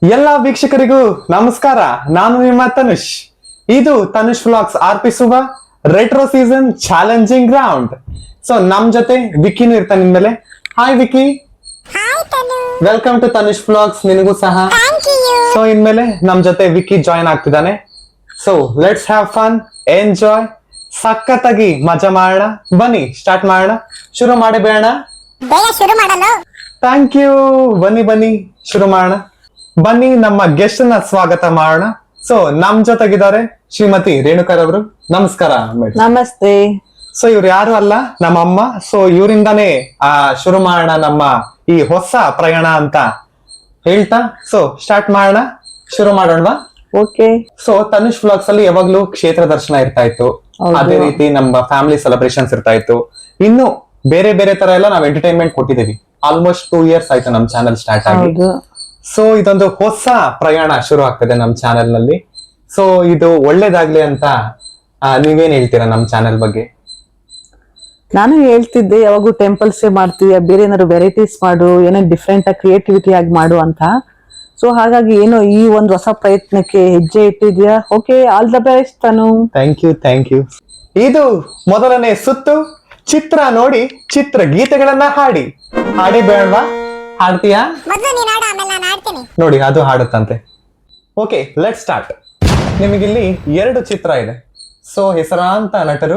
ಎಲ್ಲ ವೀಕ್ಷಕರಿಗೂ ನಮಸ್ಕಾರ. ನಾನು ನಿಮ್ಮ ತನುಷ್. ಇದು ತನುಷ್ ವ್ಲಾಗ್ಸ್ ಅರ್ಪಿಸುವ retro season challenging round. So ನಮ್ ಜೊತೆ ವಿಕಿನೂ ಇರ್ತಾನೆ ನಿಮ್ಮೇಲೆ. Hi Vicky. Welcome to Tanush vlogs. ನಿನಗೂ ಸಹ. ಸೊ ಇನ್ಮೇಲೆ ನಮ್ ಜೊತೆ ವಿಕಿ ಜಾಯಿನ್ ಆಗ್ತಿದ್ದಾನೆ. So let's have fun, enjoy, ಸಖತ್ತಾಗಿ ಮಜಾ ಮಾಡೋಣ. ಬನ್ನಿ ಸ್ಟಾರ್ಟ್ ಮಾಡೋಣ. ಶುರು ಮಾಡಿ ಬೇಡ. Thank you. ಬನ್ನಿ ಬನ್ನಿ ಶುರು ಮಾಡೋಣ. ಬನ್ನಿ ನಮ್ಮ ಗೆಸ್ಟ್ ನ ಸ್ವಾಗತ ಮಾಡೋಣ. ಸೊ ನಮ್ ಜೊತೆಗಿದ್ದಾರೆ ಶ್ರೀಮತಿ ರೇಣುಕರವರು. ನಮಸ್ಕಾರ ಮೇಡಮ್. ನಮಸ್ತೆ. ಸೊ ಇವ್ರು ಯಾರು ಅಲ್ಲ, ನಮ್ಮ ಅಮ್ಮ. ಸೊ ಇವರಿಂದಾನೇ ಶುರು ಮಾಡೋಣ ನಮ್ಮ ಈ ಹೊಸ ಪ್ರಯಾಣ ಅಂತ ಹೇಳ್ತಾ ಸೊ ಸ್ಟಾರ್ಟ್ ಮಾಡೋಣ. ಶುರು ಮಾಡೋಣವಾ? ಓಕೆ. ಸೊ ತನುಷ್ ವ್ಲಾಗ್ಸ್ ಅಲ್ಲಿ ಯಾವಾಗ್ಲೂ ಕ್ಷೇತ್ರ ದರ್ಶನ ಇರ್ತಾ ಇತ್ತು. ಅದೇ ರೀತಿ ನಮ್ಮ ಫ್ಯಾಮಿಲಿ ಸೆಲೆಬ್ರೇಷನ್ಸ್ ಇರ್ತಾ ಇತ್ತು. ಇನ್ನು ಬೇರೆ ಬೇರೆ ತರ ಎಲ್ಲ ನಾವ್ ಎಂಟರ್ಟೈನ್ಮೆಂಟ್ ಕೊಟ್ಟಿದ್ದೀವಿ. ಆಲ್ಮೋಸ್ಟ್ 2 years ಆಯ್ತು ನಮ್ ಚಾನಲ್ ಸ್ಟಾರ್ಟ್ ಆಗಿ. ಸೊ ಇದೊಂದು ಹೊಸ ಪ್ರಯಾಣ ಶುರು ಆಗ್ತದೆ ನಮ್ ಚಾನೆಲ್ ನಲ್ಲಿ. ಸೊ ಇದು ಒಳ್ಳೇದಾಗ್ಲಿ ಅಂತ ನೀವೇನ್ ಹೇಳ್ತೀರಾ ನಮ್ ಚಾನೆಲ್ ಬಗ್ಗೆ? ನಾನು ಹೇಳ್ತಿದ್ದೆ ಯಾವಾಗೂ ಟೆಂಪಲ್ಸ್ ಮಾಡ್ತೀಯ, ಬೇರೆ ಏನಾದ್ರು ವೆರೈಟೀಸ್ ಮಾಡು, ಏನೋ ಡಿಫ್ರೆಂಟ್ ಆಗಿ ಕ್ರಿಯೇಟಿವಿಟಿ ಆಗಿ ಮಾಡು ಅಂತ. ಸೊ ಹಾಗಾಗಿ ಏನೋ ಈ ಒಂದು ಹೊಸ ಪ್ರಯತ್ನಕ್ಕೆ ಹೆಜ್ಜೆ ಇಟ್ಟಿದ್ಯಾ. ಓಕೆ, ಆಲ್ ದ ಬೆಸ್ಟ್ ತಾನು. Thank you. ಇದು ಮೊದಲನೇ ಸುತ್ತು. ಚಿತ್ರ ನೋಡಿ ಚಿತ್ರ ಗೀತೆಗಳನ್ನ ಹಾಡಿ. ಹಾಡಿ ಬೇಡವಾ? ಹಾಡ್ತೀಯಾ? ನೋಡಿ ಅದು ಹಾಡುತ್ತಂತೆ. Okay, let start. ನಿಮಗಿಲ್ಲಿ 2 ಚಿತ್ರ ಇದೆ. ಸೊ ಹೆಸರಾಂತ ನಟರು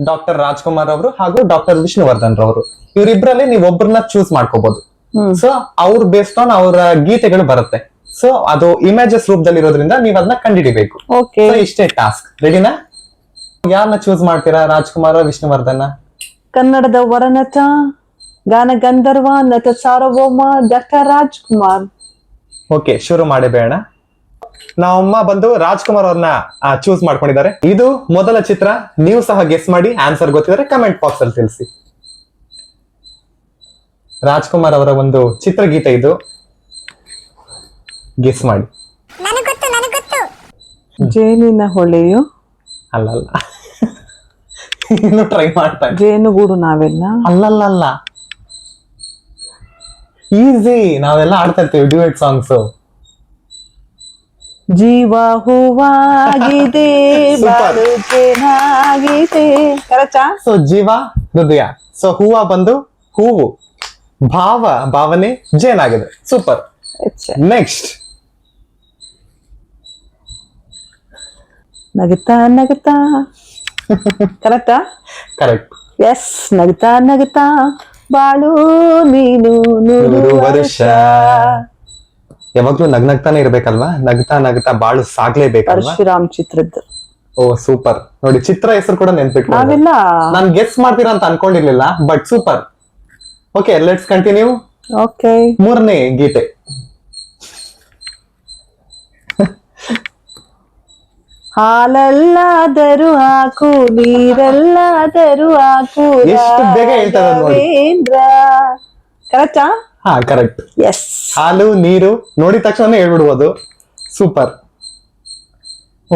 ಡಾಕ್ಟರ್ ರಾಜ್ಕುಮಾರ್ ಅವರು ಹಾಗೂ ಡಾಕ್ಟರ್ ವಿಷ್ಣುವರ್ಧನ್ ರವರು. ಇವರಿಬ್ರಲ್ಲಿ ನೀವು ಒಬ್ಬರನ್ನ ಚೂಸ್ ಮಾಡ್ಕೋಬಹುದು. ಸೊ ಅವ್ರ ಬೇಸ್ಡ್ ಆನ್ ಅವರ ಗೀತೆಗಳು ಬರುತ್ತೆ. ಸೊ ಅದು ಇಮೇಜಸ್ ರೂಪದಲ್ಲಿ ಇರೋದ್ರಿಂದ ನೀವ್ ಅದನ್ನ ಕಂಡುಹಿಡಿಬೇಕು. ಓಕೆ, ಇಷ್ಟೇ ಟಾಸ್ಕ್. ರೆಡಿನಾ? ಯಾರನ್ನ ಚೂಸ್ ಮಾಡ್ತೀರಾ, ರಾಜ್ಕುಮಾರ್ ವಿಷ್ಣುವರ್ಧನ್? ಕನ್ನಡದ ವರನಟ, ಗಾನ ಗಂಧರ್ವ, ನಟ ಸಾರ್ವಭೌಮ ಡಾಕ್ಟರ್ ರಾಜ್ಕುಮಾರ್. ಓಕೆ, ಶುರು ಮಾಡಿ ಬೇಡ. ನಾವಮ್ಮ ಬಂದು ರಾಜ್ಕುಮಾರ್ ಅವ್ರನ್ನ ಚೂಸ್ ಮಾಡ್ಕೊಂಡಿದ್ದಾರೆ. ಇದು ಮೊದಲ ಚಿತ್ರ. ನೀವು ಸಹ ಗೆಸ್ ಮಾಡಿ. ಆನ್ಸರ್ ಗೊತ್ತಿದ್ರೆ ಕಮೆಂಟ್ ಬಾಕ್ಸ್ ಅಲ್ಲಿ ತಿಳಿಸಿ. ರಾಜ್ಕುಮಾರ್ ಅವರ ಒಂದು ಚಿತ್ರಗೀತೆ ಇದು. ಗೆಸ್ ಮಾಡಿ. ಜೇನಿನ ಹೊಳೆಯು ಅಲ್ಲಲ್ಲ. ಇನ್ನು ಟ್ರೈ ಮಾಡ್ತಾ ಇದ್ದೀನಿ. ಜೇನುಗೂಡು ನಾವೆಲ್ಲ ಅಲ್ಲಲ್ಲ. ಈಸಿ. ನಾವೆಲ್ಲ ಆಡ್ತಾ ಇರ್ತೀವಿ ಡ್ಯೂಯೆಟ್ ಸಾಂಗ್ಸ್. ಜೀವ ಹೂವಾಗಿದೆ, ಬಾಳು ಜೇನಾಗಿದೆ. ಕರೆಕ್ಟಾ? ಸೊ ಜೀವ ಹೃದಯ. ಸೊ ಹೂವ ಬಂದು ಹೂವು, ಭಾವನೆ ಜೇನಾಗಿದೆ. ಸೂಪರ್. ನೆಕ್ಸ್ಟ್. ನಗುತ್ತಾ ನಗುತ್ತಾ. ಕರೆಕ್ಟಾ? ಕರೆಕ್ಟ್. ಎಸ್. ನಗುತ್ತಾ ನಗುತ್ತಾ ಬಾಳು ನೀನು 100 ವರ್ಷ. ಯಾವಾಗ್ಲೂ ನಗ್ನಗ್ತಾನೆ ಇರ್ಬೇಕಲ್ವಾ? ನಗ್ತಾ ನಗ್ತಾ ಬಾಳು ಸಾಗ್ಲೇಬೇಕಲ್ವಾ? ಪರಶುರಾಮ್ ಚಿತ್ರದ್ದು. ಓ ಸೂಪರ್. ನೋಡಿ ಚಿತ್ರ ಹೆಸರು ಕೂಡ ನೆನ್ಪಿಟ್ಟು. ನಾವೆಲ್ಲ ನಾನ್ ಗೆಸ್ ಮಾಡ್ತೀರಾ ಅಂತ ಅನ್ಕೊಂಡಿರ್ಲಿಲ್ಲ, but super. Okay, let's continue. Okay. 3ನೇ ಗೀತೆ. ಹಾಲಲ್ಲಾದರೂ ಹಾಕು, ನೀರಲ್ಲಾದರೂ ಹಾಕು, ಎಷ್ಟು ಬೇಗ ಹೇಳ್ತಾರೆ ನೋಡಿ. ರಾಘವೇಂದ್ರ. ಕರೆಕ್ಟಾ? ಹಾ ಕರೆಕ್ಟ್. ಎಸ್. ಹಾಲು ನೀರು ನೋಡಿದ ತಕ್ಷಣ ಹೇಳ್ಬಿಡ್ಬೋದು. ಸೂಪರ್.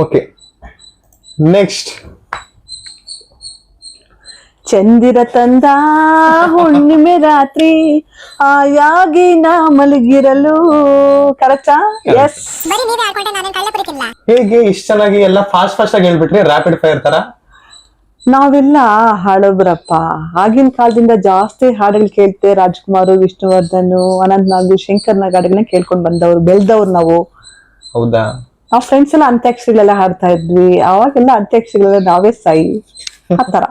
Okay, next. ಚಂದಿರ ತಂದ ಹುಣ್ಣಿಮೆ ರಾತ್ರಿ ಆಯಾಗಿ ನಾ ಮಲಗಿರಲು. ಕರೆಕ್ಟಾ? ಎಸ್. ಹೇಗೆ ಇಷ್ಟ ಚೆನ್ನಾಗಿ ಎಲ್ಲ ಫಾಸ್ಟ್ ಆಗಿ ಹೇಳ್ಬಿಟ್ರಿ, ರ್ಯಾಪಿಡ್ ಫೈರ್ ತರ. ನಾವೆಲ್ಲ ಹಾಡೋಬ್ರಪ್ಪ. ಆಗಿನ ಕಾಲದಿಂದ ಜಾಸ್ತಿ ಹಾಡುಗಳು ಕೇಳ್ತೆ. ರಾಜ್ಕುಮಾರ್, ವಿಷ್ಣುವರ್ಧನ್, ಅನಂತ್ ನಾಗ್, ಶಂಕರ್ ನಾಗ್ ಹಾಡುಗಳನ್ನ ಕೇಳ್ಕೊಂಡ್ ಬಂದವ್ರು, ಬೆಳ್ದವ್ರು ನಾವು. ಹೌದಾ? ನಾವ್ ಫ್ರೆಂಡ್ಸ್ ಎಲ್ಲ ಅಂತ್ಯಾಕ್ಷರಿಗಳೆಲ್ಲ ಹಾಡ್ತಾ ಇದ್ವಿ. ಅವಾಗೆಲ್ಲ ಅಂತ್ಯಾಕ್ಷರಿಗಳೆಲ್ಲ ನಾವೇ ಸಾಯಿ ಆತರ.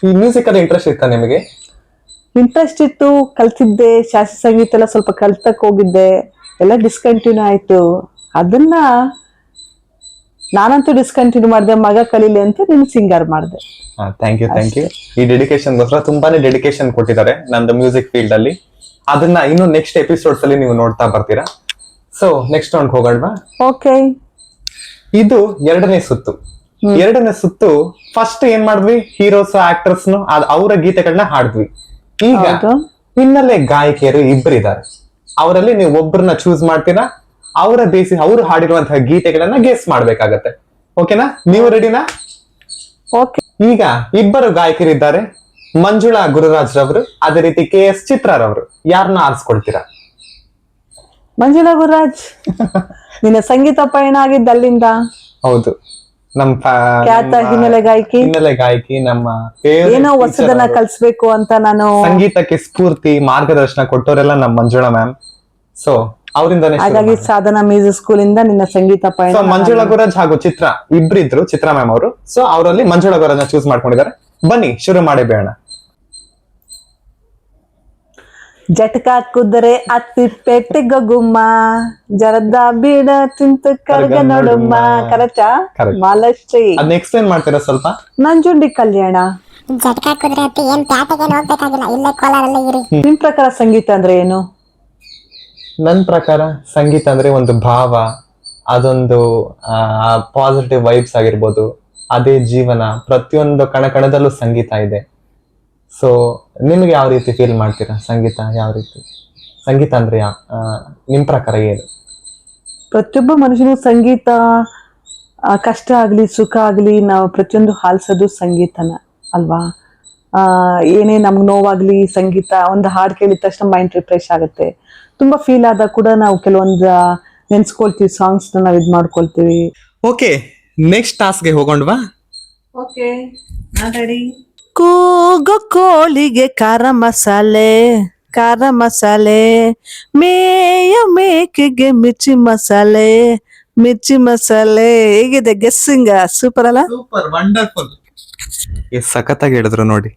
ಈ ಮ್ಯೂಸಿಕ್ ಅಲ್ಲಿ ಇಂಟ್ರೆಸ್ಟ್ ಇತ್ತಾ ನಿಮಗೆ? ಇಂಟ್ರೆಸ್ಟ್ ಇತ್ತು, ಕಲ್ತಿದ್ದೆ. ಶಾಸ್ತ್ರೀಯ ಸಂಗೀತ ಎಲ್ಲ ಸ್ವಲ್ಪ ಕಲ್ತಕ್ ಹೋಗಿದ್ದೆ. ಎಲ್ಲ ಡಿಸ್ಕಂಟಿನ್ಯೂ ಆಯ್ತು. ಅದನ್ನ ನಾನಂತೂ ಡಿಸ್ಕಂಟಿನ್ಯೂ ಮಾಡಿದೆ. ಮಗ ಕಲೀಲಿ ಅಂತ ನೀನು ಸಿಂಗರ್ ಮಾಡಿದೆ. Thank you. ಈ ಡೆಡಿಕೇಶನ್ಗೋಸ್ಕರ ತುಂಬಾನೇ ಡೆಡಿಕೇಶನ್ ಕೊಟ್ಟಿದ್ದಾರೆ ನಂದು ಮ್ಯೂಸಿಕ್ ಫೀಲ್ಡ್ ಅಲ್ಲಿ. ಅದನ್ನ ಇನ್ನು ನೆಕ್ಸ್ಟ್ ಎಪಿಸೋಡ್ಸ್ ಅಲ್ಲಿ ನೀವು ನೋಡ್ತಾ ಬರ್ತೀರಾ. ಸೊ ನೆಕ್ಸ್ಟ್ ರೌಂಡ್ ಹೋಗೋಣವಾ? ಓಕೆ. ಇದು 2ನೇ ಸುತ್ತು. 2ನೇ ಸುತ್ತು ಫಸ್ಟ್ ಏನ್ ಮಾಡಿದ್ವಿ, ಹೀರೋಸ್ ಆಕ್ಟರ್ಸ್ ಅವರ ಗೀತೆಗಳನ್ನ ಹಾಡಿದ್ವಿ. ಈಗ ಹಿನ್ನೆಲೆ ಗಾಯಕಿಯರು 2 ಇದ್ದಾರೆ. ಅವರಲ್ಲಿ ನೀವು ಒಬ್ಬರನ್ನ ಚೂಸ್ ಮಾಡ್ತೀರಾ. ಅವರ ಅವ್ರು ಹಾಡಿರುವಂತಹ ಗೀತೆಗಳನ್ನ ಗೆಸ್ ಮಾಡ್ಬೇಕಾಗತ್ತೆ. ಓಕೆನಾ? ನೀವು ರೆಡಿನಾ? ಓಕೆ. ಈಗ 2 ಗಾಯಕರಿದ್ದಾರೆ. ಮಂಜುಳಾ ಗುರುರಾಜ್ ರವರು, ಅದೇ ರೀತಿ KS ಚಿತ್ರಾರವರು. ಯಾರನ್ನ ಆರಿಸ್ಕೊಳ್ತೀರಾ? ಮಂಜುಳಾ ಗುರುರಾಜ್ ನಿನ್ನ ಸಂಗೀತ ಪಯಣ ಆಗಿದ್ದ ಅಲ್ಲಿಂದ. ಹೌದು, ಖ್ಯಾತ ಹಿನ್ನೆಲೆ ಗಾಯಕಿ. ಹಿನ್ನೆಲೆ ಗಾಯಕಿ, ನಮ್ಮ ಏನೋ ಹೊಸದನ್ನ ಕಲಿಸ್ಬೇಕು ಅಂತ ನಾನು. ಸಂಗೀತಕ್ಕೆ ಸ್ಫೂರ್ತಿ ಮಾರ್ಗದರ್ಶನ ಕೊಟ್ಟವರೆಲ್ಲ ನಮ್ಮ ಮಂಜುಳಾ ಮ್ಯಾಮ್. ಸೊ ಅವರಿಂದಾನೇ ಹಾಗಾಗಿ ಸಾಧನಾ ಮ್ಯೂಸಿಕ್ ಸ್ಕೂಲ್ ಇಂದ ನಿನ್ನ ಸಂಗೀತ ಪಯಣ. ಮಂಜುಳಾ ಗುರುರಾಜ್ ಹಾಗೂ ಚಿತ್ರ ಇಬ್ರಿದ್ರು, ಚಿತ್ರಾ ಮ್ಯಾಮ್ ಅವರು. ಸೊ ಅವರಲ್ಲಿ ಮಂಜುಳಾ ಗುರುರಾಜ್ ಚೂಸ್ ಮಾಡ್ಕೊಂಡಿದ್ದಾರೆ. ಬನ್ನಿ ಶುರು ಮಾಡಿ ಬೇಡ. ಜಟಕ ಕುದರೆ ಅತ್ತಿ ಪೆಟ್ಟಿಗ ಗುಮ್ಮ ಜರದ ಬೀಡ ತಿಂತ ಕರ್ಗ ನೋಡುಮ್ಮ. ಕರೆಕ್ಟಾ? ಮಾಲಶ್ರೀ. ಅದನ್ನ ಎಕ್ಸ್ಪ್ಲೇನ್ ಮಾಡ್ತೀರಾ ಸ್ವಲ್ಪ? ನಂಜುಂಡಿ ಕಲ್ಯಾಣ. ಜಟಕ ಕುದ್ರೆ ಅತ್ತಿ ಏನ್ ಪ್ಯಾಟೆಗೆ ಹೋಗ್ಬೇಕಾಗಿಲ್ಲ, ಇಲ್ಲೇ ಕೋಲಾರಲ್ಲೇ ಇರಿ. ನಿಮ್ ಪ್ರಕಾರ ಸಂಗೀತ ಅಂದ್ರೆ ಏನು? ನನ್ನ ಪ್ರಕಾರ ಸಂಗೀತ ಅಂದ್ರೆ ಒಂದು ಭಾವ, ಅದೊಂದು ಪಾಸಿಟಿವ್ ವೈಬ್ಸ್ ಆಗಿರ್ಬೋದು, ಅದೇ ಜೀವನ. ಪ್ರತಿಯೊಂದು ಕಣದಲ್ಲೂ ಸಂಗೀತ ಇದೆ. ಸೊ ನಿಮ್ಗೆ ಯಾವ ರೀತಿ ಫೀಲ್ ಮಾಡ್ತೀರಾ ಸಂಗೀತ? ಯಾವ ರೀತಿ ಸಂಗೀತ ಅಂದ್ರೆ ನಿಮ್ ಪ್ರಕಾರ ಏನು? ಪ್ರತಿಯೊಬ್ಬ ಮನುಷ್ಯನು ಸಂಗೀತ, ಕಷ್ಟ ಆಗ್ಲಿ ಸುಖ ಆಗ್ಲಿ, ನಾವು ಪ್ರತಿಯೊಂದು ಹಾಲ್ಸೋದು ಸಂಗೀತನ ಅಲ್ವಾ? ಏನೇ ನಮ್ಗೆ ನೋವಾಗ್ಲಿ ಸಂಗೀತ, ಒಂದು ಹಾಡು ಕೇಳಿದ ತಕ್ಷಣ ಮೈಂಡ್ ರಿಫ್ರೆಶ್ ಆಗುತ್ತೆ. ತುಂಬಾ ಫೀಲ್ ಆದಾಗ ಕೂಡ ನಾವು ಕೆಲವೊಂದು ನೆನ್ಸ್ಕೊಳ್ತೀವಿ, ಸಾಂಗ್ಸ್ ನಾವು ಇದು ಮಾಡ್ಕೊಳ್ತೀವಿ. ಓಕೆ, ನೆಕ್ಸ್ಟ್ ಟಾಸ್ಕ್ಗೆ ಹೋಗೋಣವಾ? ಓಕೆ, ನಾನು ರೆಡಿ. ಕೂಗು ಕೋಳಿಗೆ ಖಾರ ಮಸಾಲೆ, ಖಾರ ಮಸಾಲೆ. ಮೇಯ ಮೇಕೆಗೆ ಮಿರ್ಚಿ ಮಸಾಲೆ, ಮಿರ್ಚಿ ಮಸಾಲೆ. ಹೇಗಿದೆ ಗೆಸ್ಸಿಂಗ್? ಸೂಪರ್ ಅಲ್ಲ? Super, wonderful. ಸಖತ್ತಾಗಿ ಹೇಳಿದ್ರು ನೋಡಿ.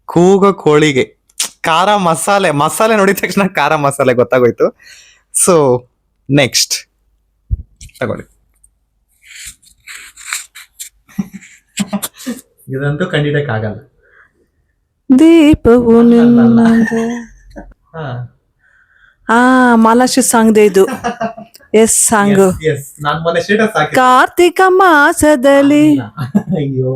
ಕೂಗೋ ಕೋಳಿಗೆ ಖಾರ ಮಸಾಲೆ, ಮಸಾಲೆ ನೋಡಿದ ತಕ್ಷಣ ಖಾರ ಮಸಾಲೆ ಗೊತ್ತಾಗೋಯ್ತು. ಸೊ ನೆಕ್ಸ್ಟ್ ತಗೊಳ್ಳಿ. ಇದಂತೂ ಕಂಡಿಡಕ್ಕಾಗಲ್ಲ. ದೀಪವು ಮಾಲಾಶ್ರೀ ಸಾಂಗ್ ಇದು. Yes song. ನಾನು ಮೊನ್ನೆ ಸ್ಟೇಟಸ್ ಹಾಕಿ. ಕಾರ್ತಿಕ ಮಾಸದಲ್ಲಿ. ಅಯ್ಯೋ,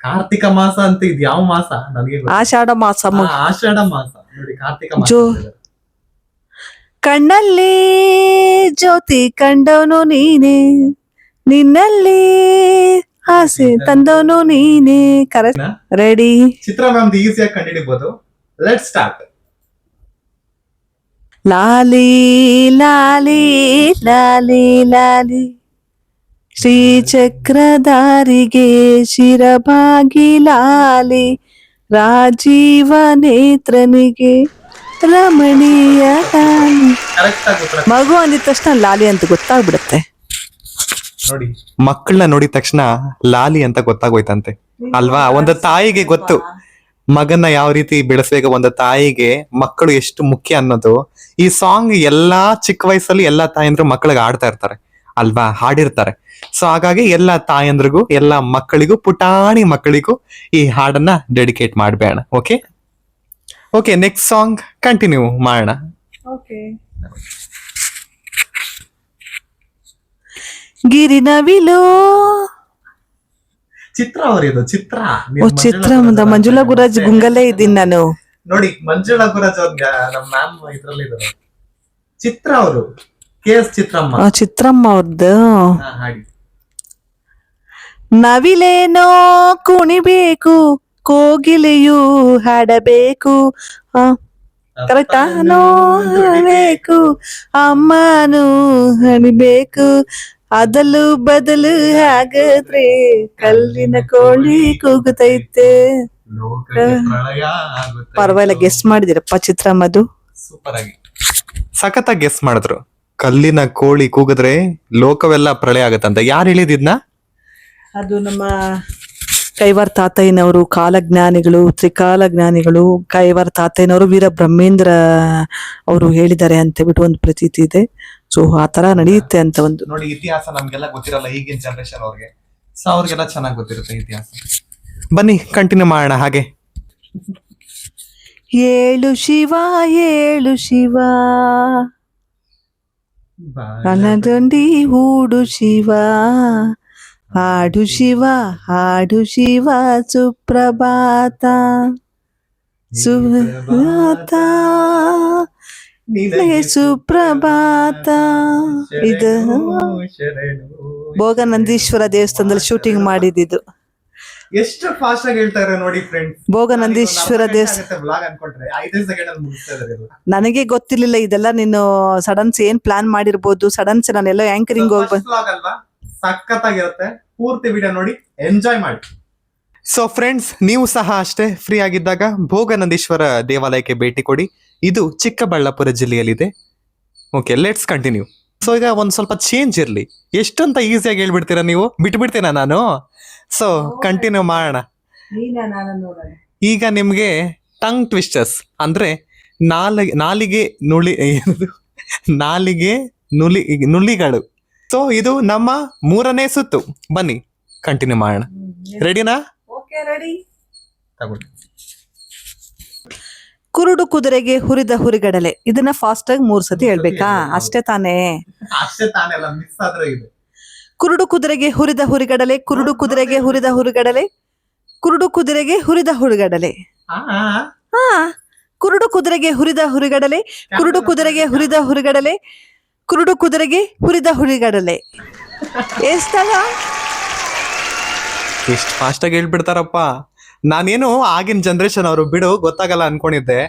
ಕಾರ್ತಿಕ ಮಾಸ ಅಂತ ಇದು ಯಾವ ಮಾಸ ನನಗೆ? ಆಷಾಢ ಮಾಸ. ಆಷಾಢ ಮಾಸ ನೋಡಿ, ಕಾರ್ತಿಕ ಮಾಸ. ಕಣ್ಣಲ್ಲಿ ಜ್ಯೋತಿ ಕಂಡವನು ನೀನೆ, ನಿನ್ನಲ್ಲಿ ಆಸೆ ತಂದವನು ನೀನೆ. Correct, ready. ಚಿತ್ರ ಮ್ಯಾಮ್ ಈಸಿಯಾಗಿ ಕಂಡುಹಿಡಿಬಹುದು. Let's start. ಲಾಲಿ ಲಾಲಿ ಲಾಲಿ ಲಾಲಿ, ಶ್ರೀಚಕ್ರಧಾರಿಗೆ ಶಿರಭಾಗಿ ಲಾಲಿ, ರಾಜೀವ ನೇತ್ರನಿಗೆ ರಮಣೀಯ ಲಾಲಿ. ಮಗು ಅಂದಿದ ತಕ್ಷಣ ಲಾಲಿ ಅಂತ ಗೊತ್ತಾಗ್ಬಿಡುತ್ತೆ ನೋಡಿ. ಮಕ್ಕಳನ್ನ ನೋಡಿದ ತಕ್ಷಣ ಲಾಲಿ ಅಂತ ಗೊತ್ತಾಗೋಯ್ತಂತೆ ಅಲ್ವಾ? ಒಂದು ತಾಯಿಗೆ ಗೊತ್ತು ಮಗನ್ನ ಯಾವ ರೀತಿ ಬೆಳೆಸ್ಬೇಕು, ಒಂದು ತಾಯಿಗೆ ಮಕ್ಕಳು ಎಷ್ಟು ಮುಖ್ಯ ಅನ್ನೋದು. ಈ ಸಾಂಗ್ ಎಲ್ಲಾ ಚಿಕ್ಕ ವಯಸ್ಸಲ್ಲಿ ಎಲ್ಲಾ ತಾಯಂದ್ರು ಮಕ್ಕಳಿಗೆ ಆಡ್ತಾ ಇರ್ತಾರೆ ಅಲ್ವಾ, ಹಾಡಿರ್ತಾರೆ. ಸೊ ಹಾಗಾಗಿ ಎಲ್ಲಾ ತಾಯಂದ್ರಿಗೂ, ಎಲ್ಲಾ ಮಕ್ಕಳಿಗೂ, ಪುಟಾಣಿ ಮಕ್ಕಳಿಗೂ ಈ ಹಾಡನ್ನ ಡೆಡಿಕೇಟ್ ಮಾಡ್ಬೇಡ. Okay okay, next song continue ಮಾಡೋಣ. ಗಿರಿನವಿಲು. ಚಿತ್ರ ಅವರಿದು, ಚಿತ್ರ. ಚಿತ್ರ ಮಂಜುಳಾ ಗುರುರಾಜ್ ಗುಂಗಲ್ಲೇ ಇದ್ದೀನಿ ನಾನು ನೋಡಿ. ಮಂಜುಳಾ ಗುರುರಾಜ್ ಅವ್ರ ನಮ್ಮ ಮ್ಯಾಮ್ ಇದ್ರಲ್ಲಿ ಇದ್ದಾರೆ. ಚಿತ್ರ ಅವರು, KS ಚಿತ್ರಮ್ಮ. ಚಿತ್ರಮ್ಮ ಅವ್ರದ್ದು. ಹಾಡಿ. ನವಿಲೇನೋ ಕುಣಿಬೇಕು, ಕೋಗಿಲೆಯು ಹಾಡಬೇಕು. ಕರೆಕ್ಟಾ? ನೋಡಬೇಕು, ಅಮ್ಮನು ಹಣಿಬೇಕು, ಅದಲು ಬದಲು ಹಾಗಾದ್ರೆ ಕಲ್ಲಿನ ಕೋಳಿ ಕೂಗುತ್ತೈತೆ. ಪರವಾಗಿಲ್ಲ, ಗೆಸ್ಟ್ ಮಾಡಿದಿರಪ್ಪ ಚಿತ್ರಮ್ಮದು. ಸೂಪರ್ ಆಗಿ ಸಖತ್ತಾಗಿ ಗೆಸ್ಟ್ ಮಾಡಿದ್ರು. ಕಲ್ಲಿನ ಕೋಳಿ ಕೂಗಿದ್ರೆ ಲೋಕವೆಲ್ಲ ಪ್ರಳಯ ಆಗತ್ತಂತ. ಯಾರು ಹೇಳಿದಿದ್ನ? ಅದು ನಮ್ಮ ಕೈವಾರ ತಾತಯ್ಯನವರು, ಕಾಲಜ್ಞಾನಿಗಳು, ತ್ರಿಕಾಲ ಜ್ಞಾನಿಗಳು. ಕೈವಾರ ತಾತಯ್ಯನವರು ವೀರ ಬ್ರಹ್ಮೇಂದ್ರ ಅವರು ಹೇಳಿದ್ದಾರೆ ಅಂತ ಬಿಟ್ಟು ಒಂದು ಪ್ರತೀತಿ ಇದೆ. ಸೊ ಆ ತರ ನಡೆಯುತ್ತೆ ಅಂತ ಒಂದು. ನೋಡಿ, ಇತಿಹಾಸ ನಮ್ಗೆಲ್ಲ ಗೊತ್ತಿರಲ್ಲ ಈಗಿನ ಜನರೇಷನ್ ಅವ್ರಿಗೆ. ಸೊ ಅವ್ರಿಗೆಲ್ಲ ಚೆನ್ನಾಗಿ ಗೊತ್ತಿರುತ್ತೆ ಇತಿಹಾಸ. ಬನ್ನಿ ಕಂಟಿನ್ಯೂ ಮಾಡೋಣ ಹಾಗೆ. ಏಳು ಶಿವ ಏಳು ಶಿವ, ರಣದಂಡಿ ಹೂಡು ಶಿವ, ಹಾಡು ಶಿವ ಹಾಡು ಶಿವ, ಸುಪ್ರಭಾತ ಸುಪ್ರಭಾತ ಸುಪ್ರಭಾತ. ಇದು ಭೋಗನಂದೀಶ್ವರ ದೇವಸ್ಥಾನದಲ್ಲಿ ಶೂಟಿಂಗ್ ಮಾಡಿದ್ದು. ಎಷ್ಟು ಫಾಸ್ಟ್ ಆಗಿ ಹೇಳ್ತಾರೆ ನೋಡಿ ಫ್ರೆಂಡ್ಸ್. ಭೋಗನಂದೀಶ್ವರ ವ್ಲಾಗ್ ಅನ್ಕೊಂಡ್ರೆ 5 ಸೆಕೆಂಡ್ ಅಲ್ಲಿ ಮುಗಿಸ್ತಾ ಇದಾರೆ. ನನಗೆ ಗೊತ್ತಿರ್ಲಿಲ್ಲ ಇದೆಲ್ಲ. ನೀನು ಸಡನ್ಸ್ ಏನ್ ಪ್ಲಾನ್ ಮಾಡಿರ್ಬೋದು, ಸಡನ್ಸ್ ನಾನೆಲ್ಲೋ ಆಂಕರಿಂಗ್ ಹೋಗ್ಬಂದ್. ವ್ಲಾಗ್ ಅಲ್ವಾ, ಸಖತ್ತಾಗಿರುತ್ತೆ. ಪೂರ್ತಿ ವಿಡಿಯೋ ನೋಡಿ ಎಂಜಾಯ್ ಮಾಡಿ. ಸೊ ಫ್ರೆಂಡ್ಸ್, ನೀವು ಸಹ ಅಷ್ಟೇ ಫ್ರೀ ಆಗಿದ್ದಾಗ ಭೋಗನಂದೀಶ್ವರ ದೇವಾಲಯಕ್ಕೆ ಭೇಟಿ ಕೊಡಿ. ಇದು ಚಿಕ್ಕಬಳ್ಳಾಪುರ ಜಿಲ್ಲೆಯಲ್ಲಿದೆ. Okay, let's continue. ಸೊ ಈಗ ಒಂದ್ ಸ್ವಲ್ಪ ಚೇಂಜ್ ಇರ್ಲಿ. ಎಷ್ಟಂತ ಈಸಿಯಾಗಿ ಹೇಳ್ಬಿಡ್ತೀರಾ ನೀವು, ಬಿಟ್ಬಿಡ್ತೀನ ನಾನು. ಸೊ ಕಂಟಿನ್ಯೂ ಮಾಡೋಣ. ಈಗ ನಿಮ್ಗೆ ಟಂಗ್ ಟ್ವಿಸ್ಟರ್ಸ್ ಅಂದ್ರೆ ನಾಲಿಗೆ ನುಲಿಗಳು. ಸೊ ಇದು ನಮ್ಮ 3ನೇ ಸುತ್ತು. ಬನ್ನಿ ಕಂಟಿನ್ಯೂ ಮಾಡೋಣ. ರೆಡಿನಾ? ತಗೊಳ್ಳಿ. ಕುರುಡು ಕುದುರೆಗೆ ಹುರಿದ ಹುರಿಗಡಲೆ. ಇದನ್ನ ಫಾಸ್ಟ್ ಆಗಿ 3 ಸತಿ ಹೇಳ್ಬೇಕಾ? ಅಷ್ಟೇ ತಾನೇ? ಅಷ್ಟೇ ತಾನೆಲ್ಲ ಮಿಸ್ ಆದ್ರೆ ಇದು. ಕುರುಡು ಕುದುರೆಗೆ ಹುರಿದ ಹುರಿಗಡಲೆ, ಕುರುಡು ಕುದುರೆಗೆ ಹುರಿದ ಹುರಿಗಡಲೆ, ಕುರುಡು ಕುದುರೆಗೆ ಹುರಿದ ಹುರಿಗಡಲೆ. ಹಾ, ಕುರುಡು ಕುದುರೆಗೆ ಹುರಿದ ಹುರಿಗಡಲೆ, ಕುರುಡು ಕುದುರೆಗೆ ಹುರಿದ ಹುರಿಗಡಲೆ, ಕುರುಡು ಕುದುರೆಗೆ ಹುರಿದ ಹುರಿಗಡಲೆ. ಎಷ್ಟಲ್ಲ ಎಷ್ಟು ಫಾಸ್ಟ್ ಆಗಿ ಹೇಳ್ಬಿಡ್ತಾರಪ್ಪ. ನಾನೇನು ಆಗಿನ ಜನರೇಷನ್ ಅವರು, ಬಿಡು ಗೊತ್ತಾಗಲ್ಲ ಅನ್ಕೊಂಡಿದ್ದೆ.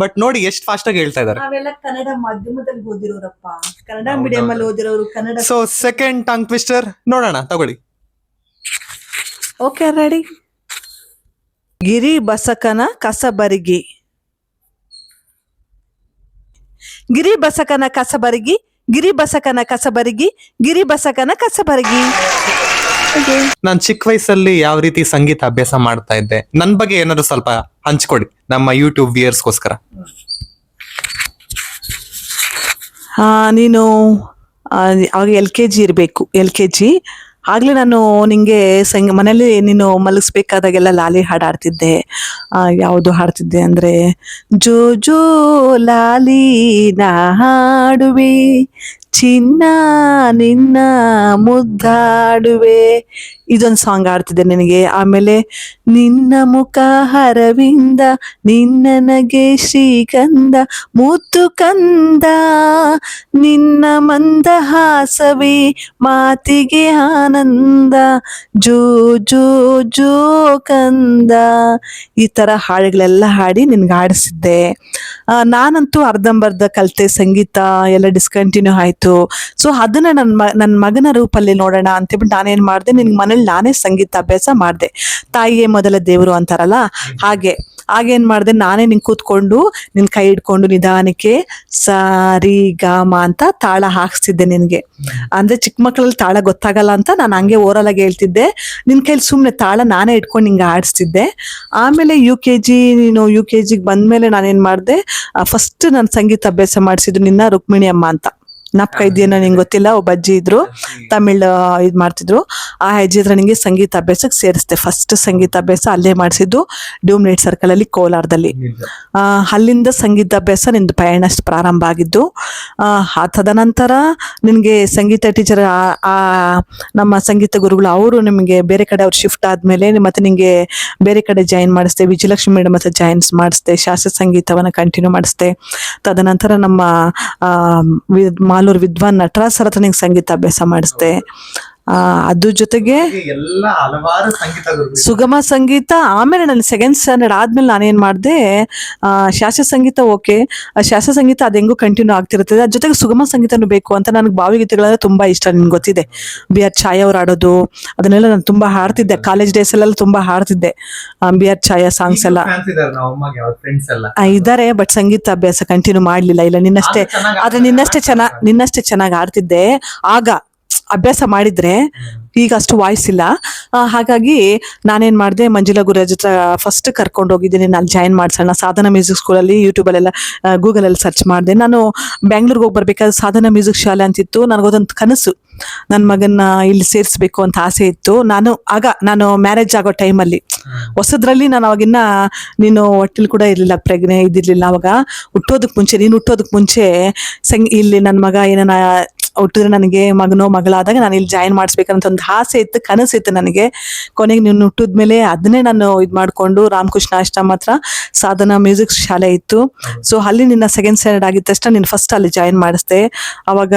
ಬಟ್ ನೋಡಿ ಎಷ್ಟು ಫಾಸ್ಟ್ ಆಗಿ ಹೇಳ್ತಾ ಇದಾರೆ. ನಾವೆಲ್ಲ ಕನ್ನಡ ಮಾಧ್ಯಮದಲ್ಲಿ ಓದಿರೋರಪ್ಪ, ಕನ್ನಡ ಮೀಡಿಯಂ ಅಲ್ಲಿ ಓದಿರೋರು. Kannada. So second tongue twister ನೋಡೋಣ, ತಗೊಳ್ಳಿ. Okay, ready. ಗಿರಿ ಬಸಕನ ಕಸಬರಿಗಿ. ಗಿರಿ ಬಸಕನ ಕಸಬರಿಗಿ, ಗಿರಿ ಬಸಕನ ಕಸಬರಿಗಿ, ಗಿರಿ ಬಸಕನ ಕಸಬರಿಗಿ. ನಾನ್ ಚಿಕ್ಕ ವಯಸ್ಸಲ್ಲಿ ಯಾವ ರೀತಿ ಸಂಗೀತ ಅಭ್ಯಾಸ ಮಾಡ್ತಾ ಇದ್ದೆ, ನನ್ ಬಗ್ಗೆ ಏನಾದ್ರು ಸ್ವಲ್ಪ ಹಂಚ್ಕೊಡಿ ನಮ್ಮ ಯೂಟ್ಯೂಬ್ ವ್ಯೂಯರ್ಸ್ಗೋಸ್ಕರ. ನೀನು ಅವಾಗ LKG ಇರಬೇಕು, LKG. ಆಗ್ಲೇ ನಾನು ನಿಂಗೆ ಮನೇಲಿ ನೀನು ಮಲಗಿಸ್ಬೇಕಾದಾಗೆಲ್ಲ ಲಾಲಿ ಹಾಡು ಹಾಡ್ತಿದ್ದೆ. ಯಾವುದು ಹಾಡ್ತಿದ್ದೆ ಅಂದ್ರೆ, ಜೋ ಜೋ ಲಾಲಿ ನಾ ಹಾಡುವೆ, ಚಿನ್ನ ನಿನ್ನ ಮುದ್ದಾಡುವೆ. ಇದೊಂದು ಸಾಂಗ್ ಆಡ್ತಿದ್ದೆ ನಿನಗೆ. ಆಮೇಲೆ ನಿನ್ನ ಮುಖ ಹರವಿಂದ, ನಿನ್ನನಗೆ ಶ್ರೀಗಂಧ ಮುತ್ತು ಕಂದ, ನಿನ್ನ ಮಂದಹಾಸವೇ ಮಾತಿಗೆ ಆನಂದ, ಜೋ ಜೋ ಜೋ ಕಂದ. ಈ ತರ ಹಾಡುಗಳೆಲ್ಲ ಹಾಡಿ ನಿನ್ಗೆ ಆಡಿಸಿದ್ದೆ. ನಾನಂತೂ ಅರ್ಧಂಬರ್ಧ ಕಲಿತೆ ಸಂಗೀತ, ಎಲ್ಲ ಡಿಸ್ಕಂಟಿನ್ಯೂ ಆಯ್ತು. ಸೊ ಅದನ್ನ ನನ್ನ ಮಗನ ರೂಪಲ್ಲಿ ನೋಡೋಣ ಅಂತೇಳ್ಬಿಟ್ಟು ನಾನೇನ್ ಮಾಡಿದೆ, ನಿನ್ಗೆ ಮನೇಲಿ ನಾನೇ ಸಂಗೀತ ಅಭ್ಯಾಸ ಮಾಡಿದೆ. ತಾಯಿಯೇ ಮೊದಲ ದೇವರು ಅಂತಾರಲ್ಲ ಹಾಗೇನ್ ಮಾಡಿದೆ, ನಾನೇ ನಿಂಗೆ ಕೂತ್ಕೊಂಡು ನಿನ್ ಕೈ ಹಿಡ್ಕೊಂಡು ನಿಧಾನಕ್ಕೆ ಸಾರಿ ಗಾಮ ಅಂತ ತಾಳ ಹಾಕ್ಸ್ತಿದ್ದೆ ನಿನ್ಗೆ. ಅಂದ್ರೆ ಚಿಕ್ಕ ಮಕ್ಕಳಲ್ಲಿ ತಾಳ ಗೊತ್ತಾಗಲ್ಲ ಅಂತ ನಾನು ಹಂಗೆ ಓರಲಾಗಿ ಹೇಳ್ತಿದ್ದೆ. ನಿನ್ ಕೈಲಿ ಸುಮ್ನೆ ತಾಳ ನಾನೇ ಇಟ್ಕೊಂಡು ನಿಂಗೆ ಆಡಿಸ್ತಿದ್ದೆ. ಆಮೇಲೆ ನೀನು UKG ಬಂದ್ಮೇಲೆ ನಾನೇನ್ ಮಾಡಿದೆ, ಫಸ್ಟ್ ನಾನು ಸಂಗೀತ ಅಭ್ಯಾಸ ಮಾಡಿಸಿದ್ದು ನಿನ್ನ ರುಕ್ಮಿಣಿ ಅಮ್ಮ ಅಂತ. ನಾಪ್ಕ ಇದೆಯೇನೋ ನಿಂಗೆ ಗೊತ್ತಿಲ್ಲ. ಒಬ್ಬ ಅಜ್ಜಿ ಇದ್ರು, ತಮಿಳ್ ಇದ್ ಮಾಡ್ತಿದ್ರು. ಆ ಅಜ್ಜಿ ಹತ್ರ ನಿಂಗೆ ಸಂಗೀತ ಅಭ್ಯಾಸಕ್ಕೆ ಸೇರಿಸ್ದೆ. ಫಸ್ಟ್ ಸಂಗೀತ ಅಭ್ಯಾಸ ಅಲ್ಲೇ ಮಾಡಿಸಿದ್ದು, ಡ್ಯೂಮ್ನೈಟ್ ಸರ್ಕಲ್ ಅಲ್ಲಿ, ಕೋಲಾರದಲ್ಲಿ. ಅಲ್ಲಿಂದ ಸಂಗೀತ ಅಭ್ಯಾಸ ನಿಂದು ಪಯಣ ಪ್ರಾರಂಭ ಆಗಿದ್ದು. ತದನಂತರ ನಿನ್ಗೆ ಸಂಗೀತ ಟೀಚರ್, ನಮ್ಮ ಸಂಗೀತ ಗುರುಗಳು ಅವರು ನಿಮಗೆ ಬೇರೆ ಕಡೆ ಅವ್ರು ಶಿಫ್ಟ್ ಆದ್ಮೇಲೆ ಮತ್ತೆ ನಿಂಗೆ ಬೇರೆ ಕಡೆ ಜಾಯಿನ್ ಮಾಡಿಸ್ದೆ. ವಿಜಯಲಕ್ಷ್ಮಿ ಮೇಡಮ್ ಹತ್ರ ಜಾಯಿನ್ಸ್ ಮಾಡಿಸ್ದೆ. ಶಾಸ್ತ್ರೀಯ ಸಂಗೀತವನ್ನ ಕಂಟಿನ್ಯೂ ಮಾಡಿಸ್ದೆ. ತದನಂತರ ನಮ್ಮ ಮಾಲೂರು ವಿದ್ವಾನ್ ನಟರಾಜ್ ಸರ್ ಹತ್ರ ನಿಂಗೆ ಸಂಗೀತ ಅಭ್ಯಾಸ ಮಾಡಿಸ್ದೆ. ಅದ್ರ ಜೊತೆಗೆ ಎಲ್ಲ ಹಲವಾರು ಸಂಗೀತ ಸುಗಮ ಸಂಗೀತ. ಆಮೇಲೆ ನಾನು 2nd ಸ್ಟ್ಯಾಂಡರ್ಡ್ ಆದ್ಮೇಲೆ ನಾನೇನ್ ಮಾಡಿದೆ, ಶಾಸ್ತ್ರೀಯ ಸಂಗೀತ ಓಕೆ, ಶಾಸ್ತ್ರೀಯ ಸಂಗೀತ ಅದು ಹೆಂಗೂ ಕಂಟಿನ್ಯೂ ಆಗ್ತಿರ್ತದೆ, ಅದ್ರ ಜೊತೆಗೆ ಸುಗಮ ಸಂಗೀತನೂ ಬೇಕು ಅಂತ. ನನಗೆ ಭಾವಗೀತೆಗಳೆಲ್ಲ ತುಂಬಾ ಇಷ್ಟ, ನಿನ್ಗೆ ಗೊತ್ತಿದೆ. BR ಛಾಯಾ ಅವ್ರು ಆಡೋದು ಅದನ್ನೆಲ್ಲ ನಾನು ತುಂಬಾ ಹಾಡ್ತಿದ್ದೆ. ಕಾಲೇಜ್ ಡೇಸ್ ಅಲ್ಲೆಲ್ಲ ತುಂಬಾ ಹಾಡ್ತಿದ್ದೆ BR ಛಾಯಾ ಸಾಂಗ್ಸ್ ಎಲ್ಲ. ಇದ್ದಾರೆ, ಬಟ್ ಸಂಗೀತ ಅಭ್ಯಾಸ ಕಂಟಿನ್ಯೂ ಮಾಡ್ಲಿಲ್ಲ. ಇಲ್ಲ ನಿನ್ನಷ್ಟೇ, ಆದ್ರೆ ನಿನ್ನಷ್ಟೇ ಚೆನ್ನಾಗಿ ಆಡ್ತಿದ್ದೆ ಆಗ. ಅಭ್ಯಾಸ ಮಾಡಿದ್ರೆ ಈಗ ಅಷ್ಟು ವಾಯ್ಸ್ ಇಲ್ಲ. ಹಾಗಾಗಿ ನಾನೇನ್ ಮಾಡಿದೆ, ಮಂಜುಳಾ ಗುರುರಾಜ್ ಹತ್ರ ಫಸ್ಟ್ ಕರ್ಕೊಂಡು ಹೋಗಿದ್ದೀನಿ. ನಾನು ಜಾಯಿನ್ ಮಾಡ್ಸೋಣ ಸಾಧನಾ ಮ್ಯೂಸಿಕ್ ಸ್ಕೂಲಲ್ಲಿ. ಯೂಟ್ಯೂಬಲ್ಲೆಲ್ಲ ಗೂಗಲಲ್ಲಿ ಸರ್ಚ್ ಮಾಡಿದೆ. ನಾನು ಬೆಂಗ್ಳೂರ್ಗೆ ಹೋಗಿ ಬರ್ಬೇಕಾದ್ರೆ ಸಾಧನಾ ಮ್ಯೂಸಿಕ್ ಶಾಲೆ ಅಂತಿತ್ತು. ನನಗೊಂದೊಂದು ಕನಸು, ನನ್ನ ಮಗನ್ನ ಇಲ್ಲಿ ಸೇರಿಸ್ಬೇಕು ಅಂತ ಆಸೆ ಇತ್ತು. ನಾನು ಮ್ಯಾರೇಜ್ ಆಗೋ ಟೈಮಲ್ಲಿ ಹೊಸದ್ರಲ್ಲಿ, ನಾನು ಅವಾಗಿನ್ನ ನೀನು ಹೊಟ್ಟೆಲಿ ಕೂಡ ಇರ್ಲಿಲ್ಲ, ಇದಿರ್ಲಿಲ್ಲ ಅವಾಗ. ನೀನು ಹುಟ್ಟೋದಕ್ ಮುಂಚೆ ಇಲ್ಲಿ ನನ್ನ ಮಗ ಏನಾನ ಹುಟ್ಟಿದ್ರೆ ನನಗೆ ಮಗನೋ ಮಗಳಾದಾಗ ನಾನು ಇಲ್ಲಿ ಜಾಯಿನ್ ಮಾಡಿಸ್ಬೇಕಂತ ಒಂದು ಆಸೆ ಇತ್ತು, ಕನಸಿತ್ತು ನನಗೆ. ಕೊನೆಗೆ ನೀನು ಹುಟ್ಟಿದ್ಮೇಲೆ ಅದನ್ನೇ ನಾನು ಇದು ಮಾಡಿಕೊಂಡು ರಾಮಕೃಷ್ಣ ಆಶ್ರಮ ಹತ್ರ ಸಾಧನಾ ಮ್ಯೂಸಿಕ್ ಶಾಲೆ ಇತ್ತು. ಸೊ ಅಲ್ಲಿ ನಿನ್ನ ಸೆಕೆಂಡ್ ಸ್ಟ್ಯಾಂಡರ್ಡ್ ಆಗಿದ ತಕ್ಷಣ ನೀನು ಫಸ್ಟ್ ಅಲ್ಲಿ ಜಾಯಿನ್ ಮಾಡಿಸ್ದೆ. ಅವಾಗ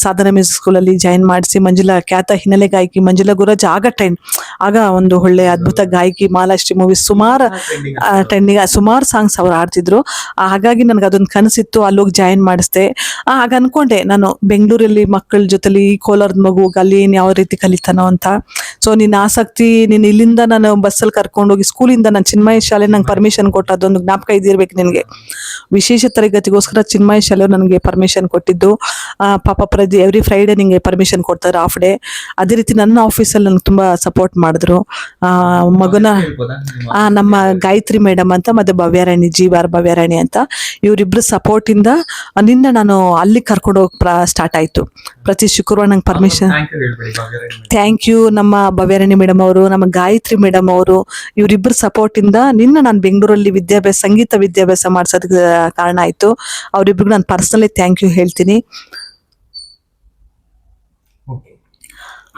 ಸಾಧನಾ ಮ್ಯೂಸಿಕ್ ಸ್ಕೂಲಲ್ಲಿ ಜಾಯಿನ್ ಮಾಡಿಸಿ ಮಂಜುಳಾ, ಖ್ಯಾತ ಹಿನ್ನೆಲೆ ಗಾಯಕಿ ಮಂಜುಳಾ ಗುರಜ್ ಆಗ ಒಂದು ಒಳ್ಳೆ ಅದ್ಭುತ ಗಾಯಕಿ. ಮಾಲಾಶ್ರೀ ಮೂವಿ ಸುಮಾರು ಟ್ರೆಂಡಿಂಗ್, ಸುಮಾರು ಸಾಂಗ್ಸ್ ಅವ್ರು ಆಡ್ತಿದ್ರು. ಹಾಗಾಗಿ ನನಗೆ ಅದೊಂದು ಕನಸಿತ್ತು, ಅಲ್ಲೋಗಿ ಜಾಯಿನ್ ಮಾಡಿಸ್ದೆ. ಆಗ ಅನ್ಕೊಂಡೆ ನಾನು ಬೆಂಗಳೂರಲ್ಲಿ ಮಕ್ಕಳ ಜೊತೆಲಿ ಕೋಲಾರದ ಮಗು ಅಲ್ಲಿ ಯಾವ ರೀತಿ ಕಲಿತಾನೋ ಅಂತ. ಸೊ ನಿನ್ನ ಆಸಕ್ತಿ, ನೀನು ಇಲ್ಲಿಂದ ನಾನು ಬಸ್ಸಲ್ಲಿ ಕರ್ಕೊಂಡೋಗಿ ಸ್ಕೂಲಿಂದ ನಾನು ಚಿನ್ಮಯ ಶಾಲೆ ನಂಗೆ ಪರ್ಮಿಷನ್ ಕೊಟ್ಟು, ಅದೊಂದು ಜ್ಞಾಪಕ ಇದಿರ್ಬೇಕು ನಿನಗೆ. ವಿಶೇಷ ತರಗತಿಗೋಸ್ಕರ ಚಿನ್ಮಯ ಶಾಲೆ ನನಗೆ ಪರ್ಮಿಷನ್ ಕೊಟ್ಟಿದ್ದು. ಪಾಪ ಎವ್ರಿ ಫ್ರೈಡೆ ನಿಂಗೆ ಪರ್ಮಿಷನ್ ಕೊಡ್ತಾರೆ ಹಾಫ್ ಡೇ. ಅದೇ ರೀತಿ ನನ್ನ ಆಫೀಸಲ್ಲಿ ನನಗೆ ತುಂಬಾ ಸಪೋರ್ಟ್ ಮಾಡಿದ್ರು. ಮಗುನ ನಮ್ಮ ಗಾಯತ್ರಿ ಮೇಡಮ್ ಅಂತ ಮತ್ತೆ ಭವ್ಯಾರಾಣಿ, ಜೀವಾರ್ ಭವ್ಯಾರಾಣಿ ಅಂತ, ಇವರಿಬ್ರು ಸಪೋರ್ಟ್ ಇಂದ ನಿನ್ನ ನಾನು ಅಲ್ಲಿ ಕರ್ಕೊಂಡು ಹೋಗಿ ಸ್ಟಾರ್ಟ್ ಆಯ್ತು. ಪ್ರತಿ ಶುಕ್ರವಾರ ನಂಗೆ ಪರ್ಮಿಷನ್. ಥ್ಯಾಂಕ್ ಯು ನಮ್ಮ ಭವ್ಯಾರಾಣಿ ಮೇಡಮ್ ಅವರು, ನಮ್ಮ ಗಾಯತ್ರಿ ಮೇಡಮ್ ಅವರು, ಇವರಿಬ್ಬರು ಸಪೋರ್ಟ್ ಇಂದ ನಿನ್ನ ನಾನು ಬೆಂಗಳೂರಲ್ಲಿ ಸಂಗೀತ ವಿದ್ಯಾಭ್ಯಾಸ ಮಾಡ್ಸೋದಕ್ಕೆ ಕಾರಣ ಆಯ್ತು. ಅವರಿಬ್ರಿಗೂ ನಾನು ಪರ್ಸನಲಿ ಥ್ಯಾಂಕ್ ಯು ಹೇಳ್ತೀನಿ.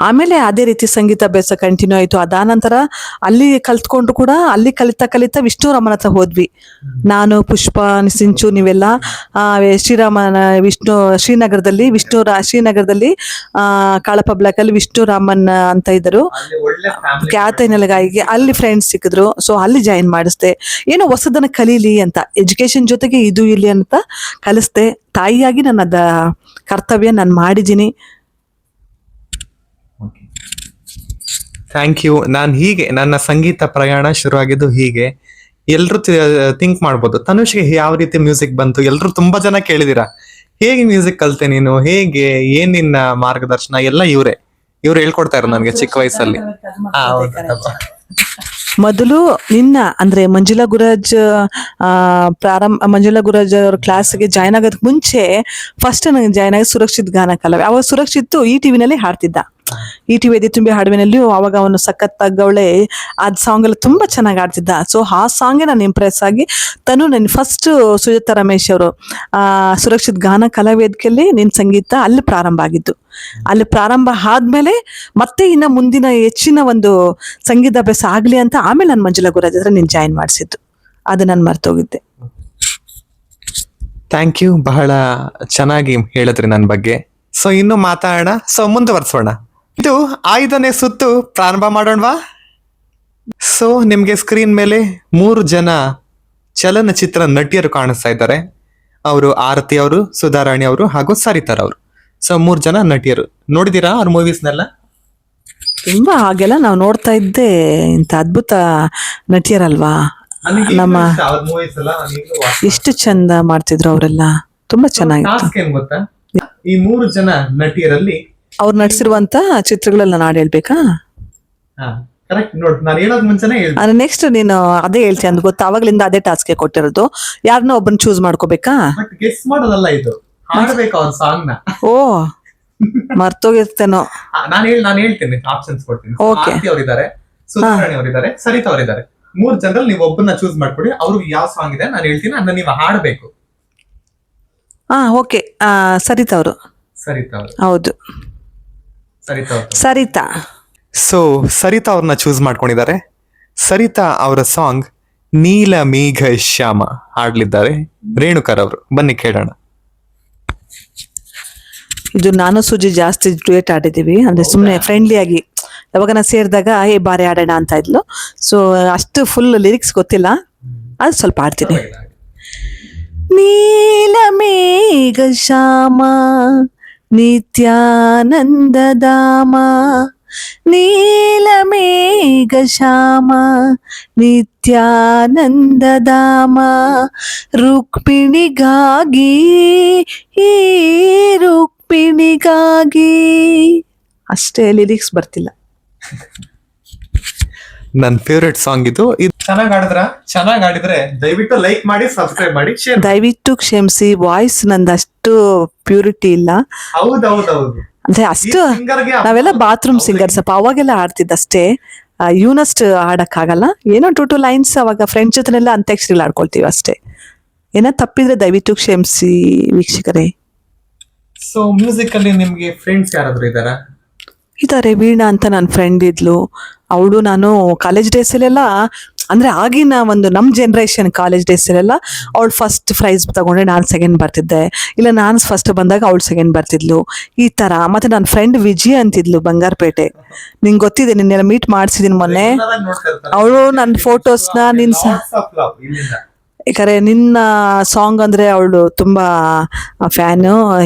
ಆಮೇಲೆ ಅದೇ ರೀತಿ ಸಂಗೀತ ಅಭ್ಯಾಸ ಕಂಟಿನ್ಯೂ ಆಯ್ತು. ಅದಾನಂತರ ಅಲ್ಲಿ ಕಲ್ತ್ಕೊಂಡು ಕೂಡ ಅಲ್ಲಿ ಕಲಿತಾ ವಿಷ್ಣುರಾಮನ ಹತ್ರ ಹೋದ್ವಿ. ನಾನು, ಪುಷ್ಪ, ಸಿಂಚು, ನೀವೆಲ್ಲ ಶ್ರೀನಗರದಲ್ಲಿ ಕಾಳಪ್ಪ ಬ್ಲಾಕ್ ಅಲ್ಲಿ ವಿಷ್ಣುರಾಮನ್ ಅಂತ ಇದ್ದರು, ಖ್ಯಾತ ಹಿನ್ನೆಲೆಗಾಯಿಗೆ. ಅಲ್ಲಿ ಫ್ರೆಂಡ್ಸ್ ಸಿಕ್ಕಿದ್ರು. ಸೊ ಅಲ್ಲಿ ಜಾಯಿನ್ ಮಾಡಿಸ್ದೆ. ಏನೋ ಹೊಸದನ್ನ ಕಲೀಲಿ ಅಂತ, ಎಜುಕೇಶನ್ ಜೊತೆಗೆ ಇದು ಇಲ್ಲಿ ಅಂತ ಕಲಿಸ್ದೆ. ತಾಯಿಯಾಗಿ ನನ್ನ ಕರ್ತವ್ಯ ನಾನು ಮಾಡಿದ್ದೀನಿ. Thank you. ನಾನು ಹೀಗೆ ನನ್ನ ಸಂಗೀತ ಪ್ರಯಾಣ ಶುರುವಾಗಿದ್ದು ಹೀಗೆ. ಎಲ್ರು ಥಿಂಕ್ ಮಾಡ್ಬೋದು, ತನುಷ್ಗೆ ಯಾವ ರೀತಿ ಮ್ಯೂಸಿಕ್ ಬಂತು. ಎಲ್ರು ತುಂಬಾ ಜನ ಕೇಳಿದಿರಾ, ಹೇಗೆ ಮ್ಯೂಸಿಕ್ ಕಲ್ತೆ ನೀನು, ಹೇಗೆ, ಏನ್ ನಿನ್ನ ಮಾರ್ಗದರ್ಶನ ಎಲ್ಲ ಇವ್ರು ಹೇಳ್ಕೊಡ್ತಾ ಇರೋ ನನಗೆ ಚಿಕ್ಕ ವಯಸ್ಸಲ್ಲಿ. ಮೊದಲು ಅಂದ್ರೆ ಮಂಜುಳಾ ಗುರಜ್ ಮಂಜುಳಾ ಗುರಜ್ ಅವ್ರ ಕ್ಲಾಸ್ಗೆ ಜಾಯ್ನ್ ಆಗೋದಕ್ಕೆ ಮುಂಚೆ ಫಸ್ಟ್ ನನಗೆ ಜಾಯ್ನ್ ಆಗಿ ಸುರಕ್ಷಿತ್ ಗಾನ ಕಲಾವಿ. ಅವಾಗ ಸುರಕ್ಷಿತ್ ಈ ಟಿವಿನಲ್ಲಿ ಹಾಡ್ತಿದ್ದ. ಈ ಟಿವಿ ಎದೆ ತುಂಬಿ ಹಾಡುವಿನಲ್ಲಿಯೂ ಅವಾಗ ಅವನು ಸಖತ್ತಾಗವಳೆ ಅದ್ ಸಾಂಗ್ ಎಲ್ಲ ತುಂಬಾ ಚೆನ್ನಾಗಿ ಆಡ್ತಿದ್ದ. ಸೊ ಆ ಸಾಂಗ್ಗೆ ನಾನು ಇಂಪ್ರೆಸ್ ಆಗಿ ನನ್ನ ಫಸ್ಟ್ ಸುಜಾತ ರಮೇಶ್ ಅವರು ಸುರಕ್ಷಿತ್ ಗಾನ ಕಲಾವೇದಿಕೆಯಲ್ಲಿ ನಿನ್ ಸಂಗೀತ ಅಲ್ಲಿ ಪ್ರಾರಂಭ ಆಗಿದ್ದು. ಅಲ್ಲಿ ಪ್ರಾರಂಭ ಆದ್ಮೇಲೆ ಮತ್ತೆ ಇನ್ನ ಮುಂದಿನ ಹೆಚ್ಚಿನ ಒಂದು ಸಂಗೀತ ಅಭ್ಯಾಸ ಆಗ್ಲಿ ಅಂತ ಆಮೇಲೆ ನಾನು ಮಂಜುಳಾ ಗುರಜ್ ಹತ್ರ ನೀನ್ ಜಾಯಿನ್ ಮಾಡಿಸಿದ್ದು. ಅದು ನಾನು ಮರ್ತೋಗಿದ್ದೆ. ಥ್ಯಾಂಕ್ ಯು, ಬಹಳ ಚೆನ್ನಾಗಿ ಹೇಳಿದ್ರಿ ನನ್ನ ಬಗ್ಗೆ. ಸೊ ಇನ್ನು ಮಾತಾಡೋಣ. ಸೊ ಮುಂದುವರ್ಸೋಣ. ಇದು 5ನೇ ಸುತ್ತು ಪ್ರಾರಂಭ ಮಾಡೋಣವಾ? ಸೊ ನಿಮ್ಗೆ ಸ್ಕ್ರೀನ್ ಮೇಲೆ 3 ಜನ ಚಲನಚಿತ್ರ ನಟಿಯರು ಕಾಣಿಸ್ತಾ ಇದ್ದಾರೆ. ಅವರು ಆರತಿ ಅವರು, ಸುಧಾರಾಣಿ ಅವರು ಹಾಗೂ ಸರಿತಾರ್ ಅವರು. ಸೊ 3 ಜನ ನಟಿಯರು. ನೋಡಿದೀರಾ ಅವ್ರ ಮೂವೀಸ್ನೆಲ್ಲ? ತುಂಬಾ ಹಾಗೆಲ್ಲ ನಾವು ನೋಡ್ತಾ ಇದ್ದೆ. ಇಂಥ ಅದ್ಭುತ ನಟಿಯರಲ್ವಾ ನಮ್ಮ. ಎಷ್ಟು ಚಂದ ಮಾಡ್ತಿದ್ರು ಅವರೆಲ್ಲ, ತುಂಬಾ ಚೆನ್ನಾಗಿತ್ತು. ಗೊತ್ತಾ, ಈ 3 ಜನ ನಟಿಯರಲ್ಲಿ ಅವ್ರು ನಟಿಸಿರುವಂತ ಚಿತ್ರಗಳೆಲ್ಲ ನಾನು ಹೇಳ್ಬೇಕಾ? ಕರೆಕ್ಟ್ ನೋಡ್, ನಾನು ಹೇಳೋದ್ ಮುಂಚೆನೇ ಹೇಳ್ತೀನಿ. ನೆಕ್ಸ್ಟ್ ನೀನು ಅದೇ ಹೇಳ್ತೀನಿ ಅಂತ ಗೊತ್ತಾ, ಅವಾಗ್ಲಿಂದ ಅದೇ ಟಾಸ್ಕ್ ಕೊಟ್ಟಿರೋದು. ಯಾರನ್ನ ಒಬ್ಬನ್ ಚೂಸ್ ಮಾಡ್ಕೋಬೇಕಾ? ಬಟ್ ಗೆಸ್ ಮಾಡೋದಲ್ಲ ಇದು, ಹಾಡ್ಬೇಕು ಅವ್ರ ಸಾಂಗ್ ನ. ಓ ಮರ್ತೋಗಿರ್ತೇನೋ. ನಾನು ಹೇಳ್ತೀನಿ, ಆಪ್ಷನ್ಸ್ ಕೊಡ್ತೀನಿ. Okay. ಆರತಿ ಅವರಿದ್ದಾರೆ, ಸುಧಾರಾಣಿ ಅವರಿದ್ದಾರೆ, ಸರಿತಾ ಅವರಿದ್ದಾರೆ. 3 ಜನರಲ್ಲಿ ನೀವು ಒಬ್ಬನ್ನ ಚೂಸ್ ಮಾಡ್ಕೊಡಿ. ಅವ್ರಿಗೆ ಯಾವ ಸಾಂಗ್ ಇದೆ ನಾನು ಹೇಳ್ತೀನಿ, ಅದನ್ನ ನೀವು ಹಾಡ್ಬೇಕು. ಓಕೆ. ಸರಿತಾ ಅವರು. ಸರಿತಾ ಅವರು. ಹೌದು, ಸರಿತಾ. ಸೊ ಸರಿತಾ ಅವ್ರನ್ನ ಚೂಸ್ ಮಾಡ್ಕೊಂಡಿದ್ದಾರೆ. ಸರಿತಾ ಅವರ ಸಾಂಗ್ ನೀಲ ಮೇಘ ಶ್ಯಾಮ ಹಾಡ್ಲಿದ್ದಾರೆ ರೇಣುಕರ್ ಅವರು. ಬನ್ನಿ ಕೇಳೋಣ. ಇದು ನಾನು ಸುಜಿ ಜಾಸ್ತಿ ಡ್ಯೂಯೇಟ್ ಆಡಿದೀವಿ, ಅಂದ್ರೆ ಸುಮ್ಮನೆ ಫ್ರೆಂಡ್ಲಿ ಆಗಿ. ಯಾವಾಗ ನಾ ಸೇರಿದಾಗ ಬಾರಿ ಆಡೋಣ ಅಂತ ಇದ್ಲು. ಸೊ ಅಷ್ಟು ಫುಲ್ ಲಿರಿಕ್ಸ್ ಗೊತ್ತಿಲ್ಲ, ಅದು ಸ್ವಲ್ಪ ಆಡ್ತೀನಿ. ನೀಲ ಮೇಘ ಶ್ಯಾಮ ನಿತ್ಯಾನಂದಧಾಮ, ನೀಲ ಮೇಘ ಶ್ಯಾಮ ನಿತ್ಯಾನಂದಧಾಮ, ರುಕ್ಮಿಣಿಗಾಗಿ ರುಕ್ಮಿಣಿಗಾಗಿ. ಅಷ್ಟೇ, ಲಿರಿಕ್ಸ್ ಬರ್ತಿಲ್ಲ. ನನ್ನ ಫೇವ್ರೆಟ್ ಸಾಂಗ್ ಇದು. ಚೆನ್ನಾಗಿ ಆಡಿದ್ರೆ ದಯವಿಟ್ಟು ಲೈಕ್ ಮಾಡಿ, ಸಬ್ಸ್ಕ್ರೈಬ್ ಮಾಡಿ, ಶೇರ್. ದಯವಿಟ್ಟು ಕ್ಷಮಿಸಿ, ವಾಯ್ಸ್ ನಂದು ಅಷ್ಟು ಪ್ಯೂರಿಟಿ ಇಲ್ಲ. ಹೌದೌದು, ಅಂದ್ರೆ ಅಷ್ಟು ನಾವೆಲ್ಲ ಬಾತ್ರೂಮ್ ಸಿಂಗರ್ಸ್ ಅಪ್ಪ, ಅವಾಗೆಲ್ಲ ಆಡ್ತಿದ್ದ ಅಷ್ಟೇ. ಇವನಷ್ಟು ಆಡಕ್ಕಾಗಲ್ಲ. ಏನೋ 2 ಲೈನ್ಸ್ ಅವಾಗ ಫ್ರೆಂಡ್ಸ್ ಜೊತೆನೆಲ್ಲ ಅಂತ್ಯಾಕ್ಷರಿಗಳು ಆಡ್ಕೊಳ್ತೀವಿ ಅಷ್ಟೇ. ಏನೋ ತಪ್ಪಿದ್ರೆ ದಯವಿಟ್ಟು ಕ್ಷಮಿಸಿ ವೀಕ್ಷಕರೇ. ಸೊ ಮ್ಯೂಸಿಕ್ ಅಲ್ಲಿ ನಿಮ್ಗೆ ಫ್ರೆಂಡ್ಸ್ ಯಾರಾದ್ರೂ ಇದಾರಾ? ಇದ್ದಾರೆ, ವೀಣಾ ಅಂತ ನನ್ನ ಫ್ರೆಂಡ್ ಇದ್ಲು. ಅವಳು ನಾನು ಕಾಲೇಜ್ ಡೇಸಲ್ಲೆಲ್ಲ, ಅಂದರೆ ಆಗಿನ ಒಂದು ನಮ್ಮ ಜನ್ರೇಷನ್ ಕಾಲೇಜ್ ಡೇಸಲ್ಲೆಲ್ಲ ಅವಳು ಫಸ್ಟ್ ಪ್ರೈಸ್ ತಗೊಂಡ್ರೆ ನಾನು ಸೆಕೆಂಡ್ ಬರ್ತಿದ್ದೆ, ಇಲ್ಲ ನಾನು ಫಸ್ಟ್ ಬಂದಾಗ ಅವಳು ಸೆಕೆಂಡ್ ಬರ್ತಿದ್ಲು, ಈ ಥರ. ಮತ್ತು ನನ್ನ ಫ್ರೆಂಡ್ ವಿಜಯ ಅಂತಿದ್ಲು ಬಂಗಾರಪೇಟೆ, ನಿಂಗೆ ಗೊತ್ತಿದೆ, ನಿನ್ನೆಲ್ಲ ಮೀಟ್ ಮಾಡಿಸಿದ್ದೀನಿ ಮೊನ್ನೆ. ಅವಳು ನನ್ನ ಫೋಟೋಸ್ನ ಯಾಕಂದ್ರೆ ನಿನ್ನ ಸಾಂಗ್ ಅಂದ್ರೆ ಅವಳು ತುಂಬಾ ಫ್ಯಾನು.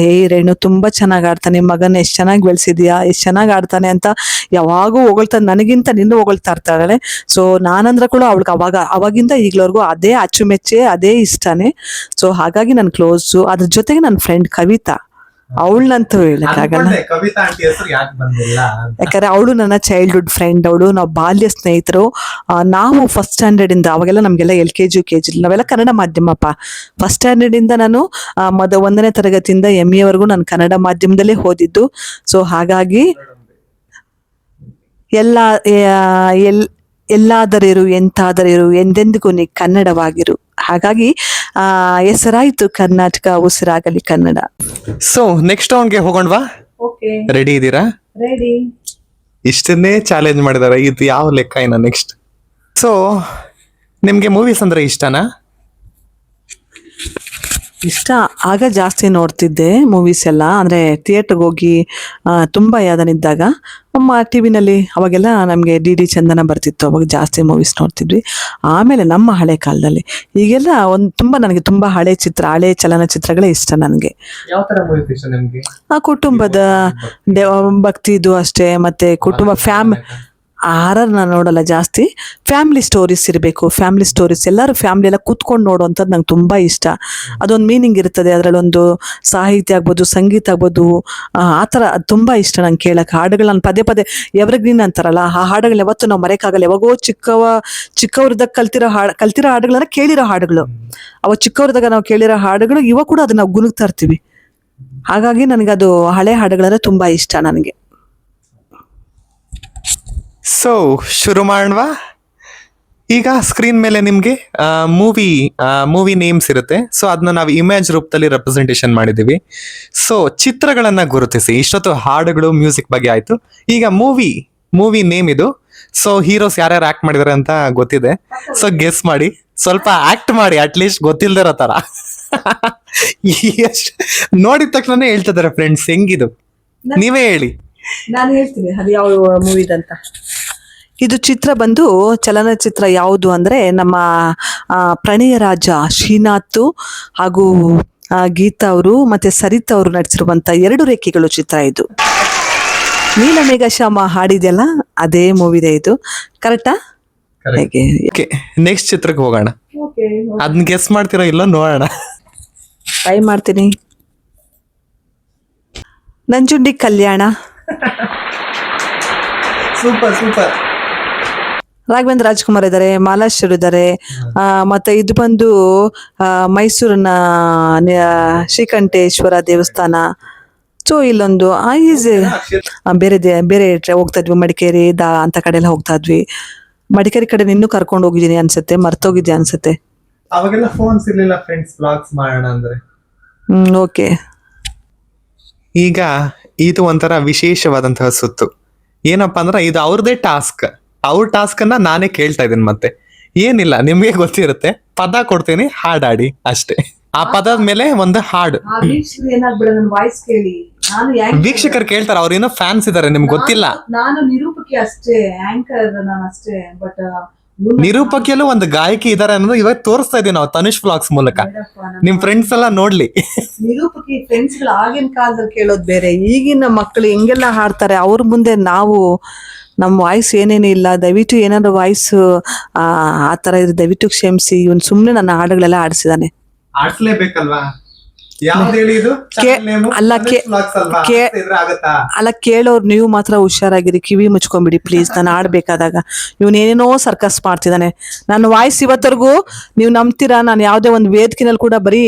ರೇಣು ತುಂಬಾ ಚೆನ್ನಾಗಿ ಆಡ್ತಾನೆ, ಮಗನ ಎಷ್ಟು ಚೆನ್ನಾಗಿ ಬೆಳೆಸಿದ್ಯಾ, ಎಷ್ಟು ಚೆನ್ನಾಗಿ ಆಡ್ತಾನೆ ಅಂತ ಯಾವಾಗೂ ಹೊಗಳ್ತಾನೆ, ನನಗಿಂತ ನಿನ್ನ ಹೊಗಳ್ತಾ ಇರ್ತಾಳೆ. ಸೊ ನಾನಂದ್ರೆ ಕೂಡ ಅವಳಿಗೆ ಅವಾಗಿಂದ ಈಗ್ಲವರೆಗೂ ಅದೇ ಅಚ್ಚುಮೆಚ್ಚೆ, ಅದೇ ಇಷ್ಟನೇ. ಸೊ ಹಾಗಾಗಿ ನನ್ನ ಕ್ಲೋಸು. ಅದ್ರ ಜೊತೆಗೆ ನನ್ನ ಫ್ರೆಂಡ್ ಕವಿತಾ, ಅವಳನ್ನಂತೂ ಹೇಳಕ್ಕಾಗಲ್ಲ. ಕವಿತಾ ಆಂಟಿ ಹೆಸರು ಯಾಕೆ ಬಂದಿಲ್ಲ? ಯಾಕಂದ್ರೆ ಅವಳು ನನ್ನ ಚೈಲ್ಡ್ಹುಡ್ ಫ್ರೆಂಡ್, ಅವಳು ನಾವು ಬಾಲ್ಯ ಸ್ನೇಹಿತರು. ನಾವು ಫಸ್ಟ್ ಸ್ಟ್ಯಾಂಡರ್ಡ್ ಇಂದ, ಅವಾಗೆಲ್ಲ ನಮಗೆಲ್ಲ LKG UKG, ನಾವೆಲ್ಲ ಕನ್ನಡ ಮಾಧ್ಯಮಪ್ಪ. ಫಸ್ಟ್ ಸ್ಟ್ಯಾಂಡರ್ಡ್ ಇಂದ ನಾನು 1ನೇ ತರಗತಿಯಿಂದ ME ವರೆಗೂ ನಾನು ಕನ್ನಡ ಮಾಧ್ಯಮದಲ್ಲೇ ಓದಿದ್ದು. ಸೊ ಹಾಗಾಗಿ ಎಲ್ಲಾದರಿರು ಎಂತಾದರಿರು ಎಂದೆಂದಿಗೂ ನೀ ಕನ್ನಡವಾಗಿರು. ಹಾಗಾಗಿ ಹೆಸರಾಯ್ತು ಕರ್ನಾಟಕ, ಉಸಿರಾಗಲಿ ಕನ್ನಡ. ಸೊ ನೆಕ್ಸ್ಟ್ ರೌಂಡ್ಗೆ ಹೋಗೋಣವಾ? ರೆಡಿ ಇದ್ದೀರಾ? ರೆಡಿ. ಇಷ್ಟನ್ನೇ ಚಾಲೆಂಜ್ ಮಾಡಿದಾರೆ, ಇದು ಯಾವ ಲೆಕ್ಕ ಇನ್ನ ನೆಕ್ಸ್ಟ್. ಸೊ ನಿಮ್ಗೆ ಮೂವೀಸ್ ಅಂದ್ರೆ ಇಷ್ಟನಾ? ಇಷ್ಟ. ಆಗ ಜಾಸ್ತಿ ನೋಡ್ತಿದ್ದೆ ಮೂವೀಸ್ ಎಲ್ಲ, ಅಂದರೆ ಥಿಯೇಟ್ರಿಗೆ ಹೋಗಿ ತುಂಬ ಯಾವ್ದನಿದ್ದಾಗ ನಮ್ಮ ಟಿವಿನಲ್ಲಿ ಅವಾಗೆಲ್ಲ ನಮಗೆ DD ಚಂದನ ಬರ್ತಿತ್ತು, ಅವಾಗ ಜಾಸ್ತಿ ಮೂವೀಸ್ ನೋಡ್ತಿದ್ವಿ. ಆಮೇಲೆ ನಮ್ಮ ಹಳೆ ಕಾಲದಲ್ಲಿ ಈಗೆಲ್ಲ ನನಗೆ ತುಂಬ ಹಳೆ ಚಲನಚಿತ್ರಗಳೇ ಇಷ್ಟ ನನಗೆ. ಯಾವ ತರ ಮೂವೀಸ್ ಇಷ್ಟ ನಿಮ್ಗೆ? ಕುಟುಂಬದ ಭಕ್ತಿದು ಅಷ್ಟೇ, ಮತ್ತೆ ಕುಟುಂಬ ಆರರ್ ನಾನು ನೋಡಲ್ಲ ಜಾಸ್ತಿ. ಫ್ಯಾಮಿಲಿ ಸ್ಟೋರೀಸ್ ಇರಬೇಕು, ಫ್ಯಾಮಿಲಿ ಸ್ಟೋರೀಸ್ ಎಲ್ಲರೂ ಫ್ಯಾಮಿಲಿ ಎಲ್ಲ ಕೂತ್ಕೊಂಡು ನೋಡುವಂಥದ್ದು ನಂಗೆ ತುಂಬ ಇಷ್ಟ. ಅದೊಂದು ಮೀನಿಂಗ್ ಇರ್ತದೆ, ಅದರಲ್ಲೊಂದು ಸಾಹಿತ್ಯ ಆಗ್ಬೋದು, ಸಂಗೀತ ಆಗ್ಬೋದು, ಆ ಥರ ತುಂಬ ಇಷ್ಟ ನಂಗೆ ಕೇಳಕ್ಕೆ. ಹಾಡುಗಳು ನಾನು ಪದೇ ಪದೇ ಎವರ್ಗ್ರೀನ್ ಅಂತಾರಲ್ಲ, ಆ ಹಾಡುಗಳು ಯಾವತ್ತೂ ನಾವು ಮರೆಯೋಕ್ಕಾಗಲ್ಲ. ಯಾವಾಗೋ ಚಿಕ್ಕವ್ರದಾಗ ಕಲ್ತಿರೋ ಹಾಡುಗಳನ್ನ ಕೇಳಿರೋ ಹಾಡುಗಳು, ಅವಾಗ ಚಿಕ್ಕವ್ರದಾಗ ನಾವು ಕೇಳಿರೋ ಹಾಡುಗಳು ಇವಾಗ ಕೂಡ ಅದನ್ನ ನಾವು ಗುನುಗ್ತಾ ಇರ್ತೀವಿ. ಹಾಗಾಗಿ ನನಗದು ಹಳೆ ಹಾಡುಗಳಂದ್ರೆ ತುಂಬ ಇಷ್ಟ ನನಗೆ. ಸೊ ಶುರು ಮಾಡೋಣವಾ? ಈಗ ಸ್ಕ್ರೀನ್ ಮೇಲೆ ನಿಮ್ಗೆ ಮೂವಿ ನೇಮ್ಸ್ ಇರುತ್ತೆ. ಸೊ ಅದನ್ನ ನಾವು ಇಮೇಜ್ ರೂಪದಲ್ಲಿ ರೆಪ್ರೆಸೆಂಟೇಷನ್ ಮಾಡಿದೀವಿ. ಸೊ ಚಿತ್ರಗಳನ್ನ ಗುರುತಿಸಿ. ಇಷ್ಟೊತ್ತು ಹಾಡುಗಳು, ಮ್ಯೂಸಿಕ್ ಬಗ್ಗೆ ಆಯ್ತು. ಈಗ ಮೂವಿ ನೇಮ್ ಇದು. ಸೊ ಹೀರೋಸ್ ಯಾರ್ಯಾರು ಆಕ್ಟ್ ಮಾಡಿದಾರೆ ಅಂತ ಗೊತ್ತಿದೆ. ಸೊ ಗೆಸ್ ಮಾಡಿ, ಸ್ವಲ್ಪ ಆಕ್ಟ್ ಮಾಡಿ, ಅಟ್ಲೀಸ್ಟ್ ಗೊತ್ತಿಲ್ದಿರೋ ತರ. ನೋಡಿದ ತಕ್ಷಣ ಹೇಳ್ತಿದ್ದಾರೆ ಫ್ರೆಂಡ್ಸ್, ಹೆಂಗಿದು ನೀವೇ ಹೇಳಿ. ನಾನು ಹೇಳ್ತೀನಿ ಅದು ಯಾವ ಮೂವಿದಂತ. ಇದು ಚಿತ್ರ ಬಂದು ಚಲನಚಿತ್ರ ಯಾವುದು ಅಂದ್ರೆ ನಮ್ಮ ಪ್ರಣಯ ರಾಜ ಶ್ರೀನಾಥ್ ಹಾಗೂ ಗೀತಾ ಅವರು ಮತ್ತೆ ಸರಿತಾ ಅವರು ನಟಿಸಿರುವಂತ 2 ರೇಖೆಗಳು ಚಿತ್ರ ಇದು. ನೀಲಮೇಘ ಶ್ಯಾಮ ಹಾಡಿದೆಯಲ್ಲ, ಅದೇ ಮೂವಿದೆ ಇದು. ಕರೆಕ್ಟಾ? ನೆಕ್ಸ್ಟ್ ಚಿತ್ರಕ್ಕೆ ಹೋಗೋಣ. ಅದನ್ನ ಗೆಸ್ ಮಾಡ್ತೀರಾ ಇಲ್ಲ ನೋಡೋಣ. ಟ್ರೈ ಮಾಡ್ತೀನಿ. ನಂಜುಂಡಿ ಕಲ್ಯಾಣ. ಸೂಪರ್. ರಾಘವೇಂದ್ರ ರಾಜ್ಕುಮಾರ್ ಇದ್ದಾರೆ, ಮಾಲಾಶ್ವರ್ ಇದ್ದಾರೆ, ಮತ್ತೆ ಇದು ಬಂದು ಮೈಸೂರಿನ ಶ್ರೀಕಂಠೇಶ್ವರ ದೇವಸ್ಥಾನ. ಸೊ ಇಲ್ಲೊಂದು ಬೇರೆ ಹೋಗ್ತಾ ಇದ್ವಿ, ಮಡಿಕೇರಿ ಅಂತ ಕಡೆ ಎಲ್ಲ ಹೋಗ್ತಾ ಇದ್ವಿ. ಮಡಿಕೇರಿ ಕಡೆ ನಿನ್ನೂ ಕರ್ಕೊಂಡು ಹೋಗಿದ್ದೀನಿ ಅನ್ಸುತ್ತೆ, ಮರ್ತೋಗಿದ್ದೆ ಅನ್ಸುತ್ತೆ. ಅವಾಗೆಲ್ಲ ಫೋನ್ಸ್ ಇರ್ಲಿಲ್ಲ ಫ್ರೆಂಡ್ಸ್, ವ್ಲಾಗ್ಸ್ ಮಾಡೋಣ ಅಂದ್ರೆ. ಓಕೆ. ಈಗ ಇದು ಒಂಥರ ವಿಶೇಷವಾದಂತಹ ಸುತ್ತು. ಏನಪ್ಪಾ ಅಂದ್ರೆ ಇದು ಅವ್ರದೇ ಟಾಸ್ಕ್. ಅವ್ರ ಟಾಸ್ಕ್ ಅನ್ನ ನಾನೇ ಕೇಳ್ತಾ ಇದ್ದೀನಿ. ಮತ್ತೆ ಏನಿಲ್ಲ, ನಿಮ್ಗೆ ಗೊತ್ತಿರುತ್ತೆ, ಪದ ಕೊಡ್ತೀನಿ, ಹಾಡಾಡಿ ಅಷ್ಟೇ. ಆ ಪದದ ಮೇಲೆ ಒಂದು ಹಾಡು. ವೀಕ್ಷಕರು ಕೇಳ್ತಾರೆ, ಅವ್ರ ಏನೋ ಫ್ಯಾನ್ಸ್ ಇದಾರೆ, ನಿಮ್ಗೆ ಗೊತ್ತಿಲ್ಲ. ನಾನು ನಿರೂಪಕಿ ಅಷ್ಟೇ, ಆಂಕರ್ ನಾನು ಅಷ್ಟೇ. ಬಟ್ ನಿರೂಪಕಿಯಲ್ಲೂ ಒಂದು ಗಾಯಕಿ ಇದಾರೆ ಅನ್ನೋದು ಇವಾಗ ತೋರಿಸ್ತಾ ಇದೀವಿ ನಾವು ತನುಷ್ ವ್ಲಾಗ್ಸ್ ಮೂಲಕ. ನಿಮ್ ಫ್ರೆಂಡ್ಸ್ ಎಲ್ಲ ನೋಡ್ಲಿ. ನಿರೂಪಕಿ ಫ್ರೆಂಡ್ಸ್ ಗಳು ಆಗಿನ ಕಾಲದಲ್ಲಿ ಕೇಳೋದು ಬೇರೆ, ಈಗಿನ ಮಕ್ಕಳು ಹೆಂಗೆಲ್ಲ ಹಾಡ್ತಾರೆ. ಅವ್ರ ಮುಂದೆ ನಮ್ಮ ವಾಯ್ಸ್ ಏನೇನು ಇಲ್ಲ. ದಯವಿಟ್ಟು ಏನಾದ್ರು ವಾಯ್ಸ್ ಆ ತರ ಇದ್ರೆ ದಯವಿಟ್ಟು ಕ್ಷಮಿಸಿ. ಇವನ್ ಸುಮ್ನೆ ನನ್ನ ಹಾಡುಗಳೆಲ್ಲ ಆಡಿಸಿದಾನೆ. ಆಡ್ಸ್ಲೇಬೇಕಲ್ವಾ? ಅಲ್ಲ, ಕೇಳೋರು ನೀವು ಮಾತ್ರ ಹುಷಾರಾಗಿರಿ, ಕಿವಿ ಮುಚ್ಕೊಂಡ್ಬಿಡಿ ಪ್ಲೀಸ್. ನಾನು ಆಡ್ಬೇಕಾದಾಗ ಇವನೇನೇನೋ ಸರ್ಕಸ್ ಮಾಡ್ತಿದ್ದಾನೆ. ನನ್ನ ವಾಯ್ಸ್ ಇವತ್ತರೆಗೂ ನೀವು ನಂಬ್ತೀರಾ, ನಾನು ಯಾವ್ದೇ ಒಂದು ವೇದಿಕೆನಲ್ಲಿ ಕೂಡ ಬರೀ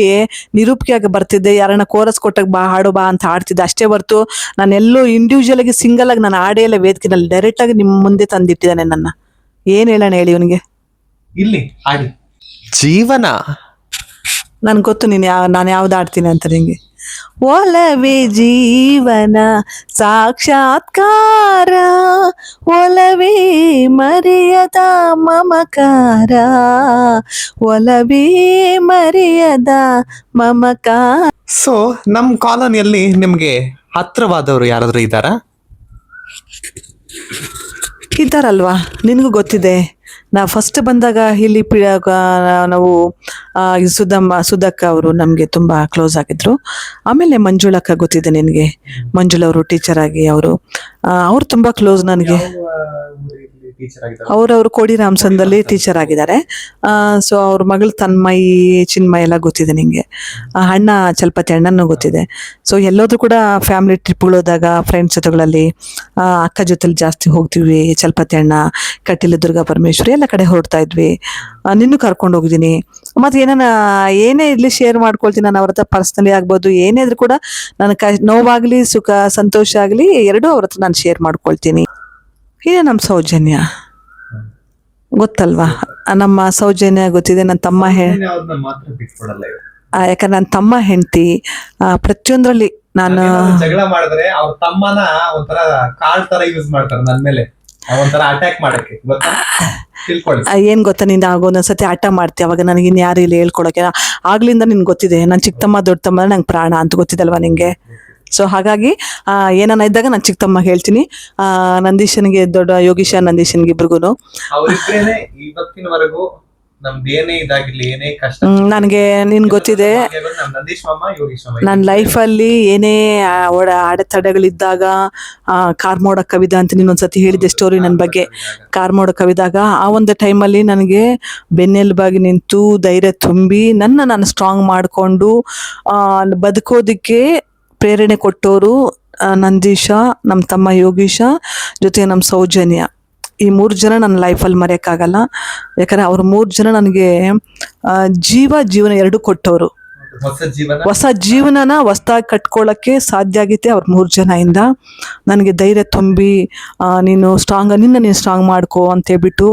ನಿರೂಪಕಿಯಾಗಿ ಬರ್ತಿದ್ದೆ. ಯಾರನ್ನ ಕೋರಸ್ ಕೊಟ್ಟಾಗ ಬಾ ಹಾಡು ಬಾ ಅಂತ ಆಡ್ತಿದ್ದೆ ಅಷ್ಟೇ ಹೊರ್ತು ನಾನೆಲ್ಲೂ ಇಂಡಿವಿಜುವಲ್ ಆಗಿ ಸಿಂಗಲ್ ಆಗಿ ನಾನು ಆಡೇ ಇಲ್ಲ ವೇದಿಕೆನಲ್ಲಿ. ಡೈರೆಕ್ಟ್ ಆಗಿ ನಿಮ್ಮ ಮುಂದೆ ತಂದಿಟ್ಟಿದ್ದಾನೆ ನನ್ನ. ಏನ್ ಹೇಳೋಣ ಹೇಳಿ ಇವನಿಗೆ. ಇಲ್ಲಿ ಆಡಿ ಜೀವನ ನನ್ಗೆ ಗೊತ್ತು ನಾನು ಯಾವ್ದು ಆಡ್ತೀನಿ ಅಂತ ನಿಂಗೆ. ಒಲವೇ ಜೀವನ ಸಾಕ್ಷಾತ್ಕಾರ, ಒಲವೇ ಮರೆಯದ ಮಮಕಾರ, ಒಲವೇ ಮರೆಯದ ಮಮಕಾರ. ಸೊ ನಮ್ ಕಾಲೋನಿಯಲ್ಲಿ ನಿಮ್ಗೆ ಹತ್ರವಾದವರು ಯಾರಾದ್ರೂ ಇದ್ದಾರಾ? ಇದ್ದಾರಲ್ವಾ, ನಿನಗೂ ಗೊತ್ತಿದೆ. ನಾ ಫಸ್ಟ್ ಬಂದಾಗ ಇಲ್ಲಿ ನಾವು ಸುಧಕ್ಕ ಅವರು ನಮಗೆ ತುಂಬ ಕ್ಲೋಸ್ ಆಗಿದ್ರು. ಆಮೇಲೆ ಮಂಜುಳಕ್ಕ ಗೊತ್ತಿದೆ ನಿನಗೆ, ಮಂಜುಳವರು ಟೀಚರ್ ಆಗಿ ಅವ್ರು ತುಂಬ ಕ್ಲೋಸ್ ನನಗೆ. ಅವ್ರವ್ರು ಕೋಡಿ ರಾಮಸಂದಲ್ಲಿ ಟೀಚರ್ ಆಗಿದ್ದಾರೆ. ಸೊ ಅವ್ರ ಮಗಳು ತನ್ಮಯಿ, ಚಿನ್ಮಯಿ ಎಲ್ಲ ಗೊತ್ತಿದೆ ನಿಂಗೆ. ಅಣ್ಣ ಚಲಪತಿ ಅಣ್ಣನೂ ಗೊತ್ತಿದೆ. ಸೊ ಎಲ್ಲೋದ್ರೂ ಕೂಡ ಫ್ಯಾಮಿಲಿ ಟ್ರಿಪ್ಗಳು ಹೋದಾಗ ಫ್ರೆಂಡ್ಸ್ ಜೊತೆಗಳಲ್ಲಿ ಅಕ್ಕ ಜೊತೆಲಿ ಜಾಸ್ತಿ ಹೋಗ್ತೀವಿ. ಚಲಪತಿ ಅಣ್ಣ, ಕಟೀಲು ದುರ್ಗಾ ಪರಮೇಶ್ವರಿ ಎಲ್ಲ ಕಡೆ ಹೊರಡ್ತಾ ಇದ್ವಿ. ನಿನ್ನೂ ಕರ್ಕೊಂಡು ಹೋಗಿದ್ದೀನಿ. ಮತ್ತು ಏನೇ ಇರಲಿ ಶೇರ್ ಮಾಡ್ಕೊಳ್ತೀನಿ ನಾನು ಅವ್ರ ಹತ್ರ. ಪರ್ಸ್ನಲಿ ಆಗ್ಬೋದು, ಏನೇ ಇದ್ರೂ ಕೂಡ ನನ್ನ ನೋವಾಗಲಿ ಸುಖ ಸಂತೋಷ ಆಗಲಿ ಎರಡೂ ಅವ್ರ ಹತ್ರ ನಾನು ಶೇರ್ ಮಾಡ್ಕೊಳ್ತೀನಿ. ಇದೇ ನಮ್ಮ ಸೌಜನ್ಯ, ಗೊತ್ತಲ್ವಾ? ನಮ್ಮ ಸೌಜನ್ಯ ಗೊತ್ತಿದೆ. ನನ್ನ ತಮ್ಮ ಯಾಕಂದ್ರೆ ನನ್ನ ತಮ್ಮ ಹೆಂಡತಿ ಪ್ರತಿಯೊಂದ್ರಲ್ಲಿ ನಾನು ಜಗಳ ಮಾಡಿದ್ರೆ ಅವ್ರ ತಮ್ಮನ ಒಂಥರ ಕಾಲ್ ತರ ಯೂಸ್ ಮಾಡ್ತಾರೆ ನನ್ನ ಮೇಲೆ, ಒಂಥರ ಅಟ್ಯಾಕ್ ಮಾಡಕ್ಕೆ. ಏನ್ ಗೊತ್ತಾ, ನೀನ್ ಒಂದೊಂದ್ಸತಿ ಆಟ ಮಾಡ್ತೀಯ, ಅವಾಗ ನನಗೆ ಇನ್ ಯಾರು ಇಲ್ಲ ಹೇಳ್ಕೊಳಕ್ಕೆ. ಆಗ್ಲಿಂದ ನಿನ್ಗೆ ಗೊತ್ತಿದೆ, ನನ್ ಚಿಕ್ಕ ತಮ್ಮ ದೊಡ್ಡ ತಮ್ಮ ನಂಗೆ ಪ್ರಾಣ ಅಂತ ಗೊತ್ತಿದಲ್ವಾ ನಿಂಗೆ. ಸೊ ಹಾಗಾಗಿ ಏನಾನ ಇದ್ದಾಗ ನಾನು ಚಿಕ್ಕ ತಮ್ಮ ಹೇಳ್ತೀನಿ. ನಂದೀಶನ್ಗೆ, ದೊಡ್ಡ ಯೋಗೀಶ ನಂದೀಶನ್ಗೆ ಇಬ್ರಿಗೂ ಇವತ್ತಿನವರೆಗೂ ನಮ್ದೇನೇ ಇದಾಗಿರ್ಲಿ, ಏನೇ ಕಷ್ಟ ನನಗೆ ನಿನ್ ಗೊತ್ತಿದೆ, ನನ್ನ ಲೈಫಲ್ಲಿ ಏನೇ ಅಡೆತಡೆಗಳಿದ್ದಾಗ ಕಾರ್ಮೋಡ ಕವಿದ ಅಂತ ನೀನೊಂದ್ಸತಿ ಹೇಳಿದೆ ಸ್ಟೋರಿ ನನ್ನ ಬಗ್ಗೆ. ಕಾರ್ಮೋಡ ಕವಿದಾಗ ಆ ಒಂದು ಟೈಮಲ್ಲಿ ನನಗೆ ಬೆನ್ನೆಲುಬಾಗಿ ನಿಂತು ಧೈರ್ಯ ತುಂಬಿ ನಾನು ಸ್ಟ್ರಾಂಗ್ ಮಾಡಿಕೊಂಡು ಬದುಕೋದಕ್ಕೆ ಪ್ರೇರಣೆ ಕೊಟ್ಟವರು ನಂದೀಶ, ನಮ್ಮ ತಮ್ಮ ಯೋಗೀಶ, ಜೊತೆಗೆ ನಮ್ಮ ಸೌಜನ್ಯ. ಈ 3 ಜನ ನನ್ನ ಲೈಫಲ್ಲಿ ಮರೆಯೋಕ್ಕಾಗಲ್ಲ. ಯಾಕಂದರೆ ಅವ್ರು 3 ಜನ ನನಗೆ ಜೀವನ ಎರಡು ಕೊಟ್ಟವರು. ಹೊಸ ಜೀವನನ ಹೊಸದಾಗಿ ಕಟ್ಕೊಳ್ಳೋಕ್ಕೆ ಸಾಧ್ಯ ಆಗೈತೆ ಅವ್ರ 3 ಜನದಿಂದ. ನನಗೆ ಧೈರ್ಯ ತುಂಬಿ ನೀನು ಸ್ಟ್ರಾಂಗ್ ಮಾಡ್ಕೋ ಅಂತ ಹೇಳ್ಬಿಟ್ಟು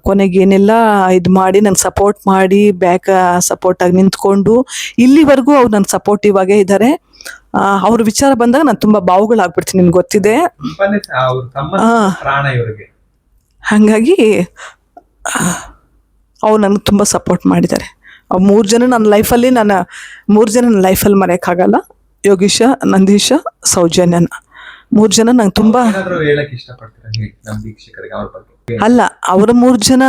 ಕೊನೆಗೆ ಏನೆಲ್ಲ ಇದು ಮಾಡಿ ನಂಗೆ ಸಪೋರ್ಟ್ ಮಾಡಿ ಬ್ಯಾಕ್ ಸಪೋರ್ಟಾಗಿ ನಿಂತ್ಕೊಂಡು ಇಲ್ಲಿವರೆಗೂ ಅವ್ರು ನನ್ನ ಸಪೋರ್ಟಿವ್ ಆಗೇ ಇದ್ದಾರೆ. ಅವ್ರ ವಿಚಾರ ಬಂದಾಗ ನಾನು ತುಂಬ ಬಾವುಗಳಾಗ್ಬಿಡ್ತೀನಿ, ನಿಮ್ಗೆ ಗೊತ್ತಿದೆ. ಹಾಗಾಗಿ ಅವ್ರು ನನಗೆ ತುಂಬ ಸಪೋರ್ಟ್ ಮಾಡಿದ್ದಾರೆ. 3 ಜನ ನನ್ನ ಲೈಫಲ್ಲಿ, 3 ಜನ ನನ್ನ ಲೈಫಲ್ಲಿ ಮರೆಯೋಕ್ಕಾಗಲ್ಲ. ಯೋಗೀಶ, ನಂದೀಶ, ಸೌಜನ್ಯನ 3 ಜನ ನಂಗೆ ತುಂಬ ಅಲ್ಲ, ಅವರ 3 ಜನ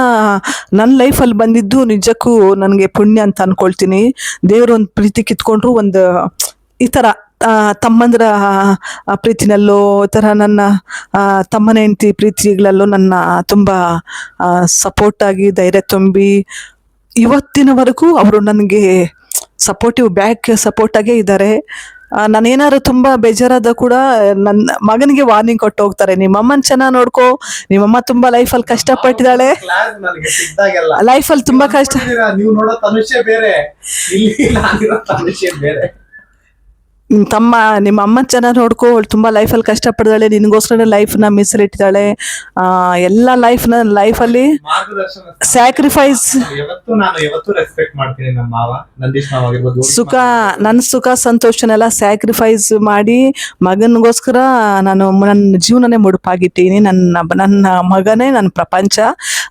ನನ್ನ ಲೈಫಲ್ಲಿ ಬಂದಿದ್ದು ನಿಜಕ್ಕೂ ನನಗೆ ಪುಣ್ಯ ಅಂತ ಅನ್ಕೊಳ್ತೀನಿ. ದೇವರು ಒಂದು ಪ್ರೀತಿ ಕಿತ್ಕೊಂಡ್ರು, ಒಂದು ಈ ಥರ ತಮ್ಮಂದ್ರ ಪ್ರೀತಿನಲ್ಲೋ, ಈ ಥರ ನನ್ನ ತಮ್ಮನ ಹೆಂಡತಿ ಪ್ರೀತಿಗಳಲ್ಲೂ ನನ್ನ ತುಂಬ ಸಪೋರ್ಟಾಗಿ ಧೈರ್ಯ ತುಂಬಿ ಇವತ್ತಿನವರೆಗೂ ಅವರು ನನಗೆ ಬ್ಯಾಕ್ ಸಪೋರ್ಟಾಗೇ ಇದ್ದಾರೆ. ನಾನೇನಾದ್ರು ತುಂಬ ಬೇಜಾರಾದ ಕೂಡ ನನ್ನ ಮಗನಿಗೆ ವಾರ್ನಿಂಗ್ ಕೊಟ್ಟು ಹೋಗ್ತಾರೆ, ನಿಮ್ಮಮ್ಮನ ಚೆನ್ನಾಗಿ ನೋಡ್ಕೋ, ನಿಮ್ಮಮ್ಮ ತುಂಬ ಲೈಫಲ್ಲಿ ಕಷ್ಟಪಟ್ಟಿದ್ದಾಳೆ, ಲೈಫಲ್ಲಿ ತುಂಬ ಕಷ್ಟ. ನಿಮ್ಮ ಅಮ್ಮ ಚೆನ್ನಾಗಿ ನೋಡ್ಕೋ, ಅವಳು ತುಂಬ ಲೈಫಲ್ಲಿ ಕಷ್ಟಪಟ್ಟಿದ್ದಾಳೆ, ನಿನಗೋಸ್ಕರ ಲೈಫ್ನ ಮೀಸಲಿಟ್ಟಿದ್ದಾಳೆ. ಎಲ್ಲ ಲೈಫಲ್ಲಿ ಸ್ಯಾಕ್ರಿಫೈಸ್, ನನ್ನ ಸುಖ ಸಂತೋಷನೆಲ್ಲ ಸ್ಯಾಕ್ರಿಫೈಸ್ ಮಾಡಿ ಮಗನಿಗೋಸ್ಕರ ನಾನು ನನ್ನ ಜೀವನನೇ ಮುಡುಪಾಗಿಟ್ಟೀನಿ. ನನ್ನ ಮಗನೇ ನನ್ನ ಪ್ರಪಂಚ.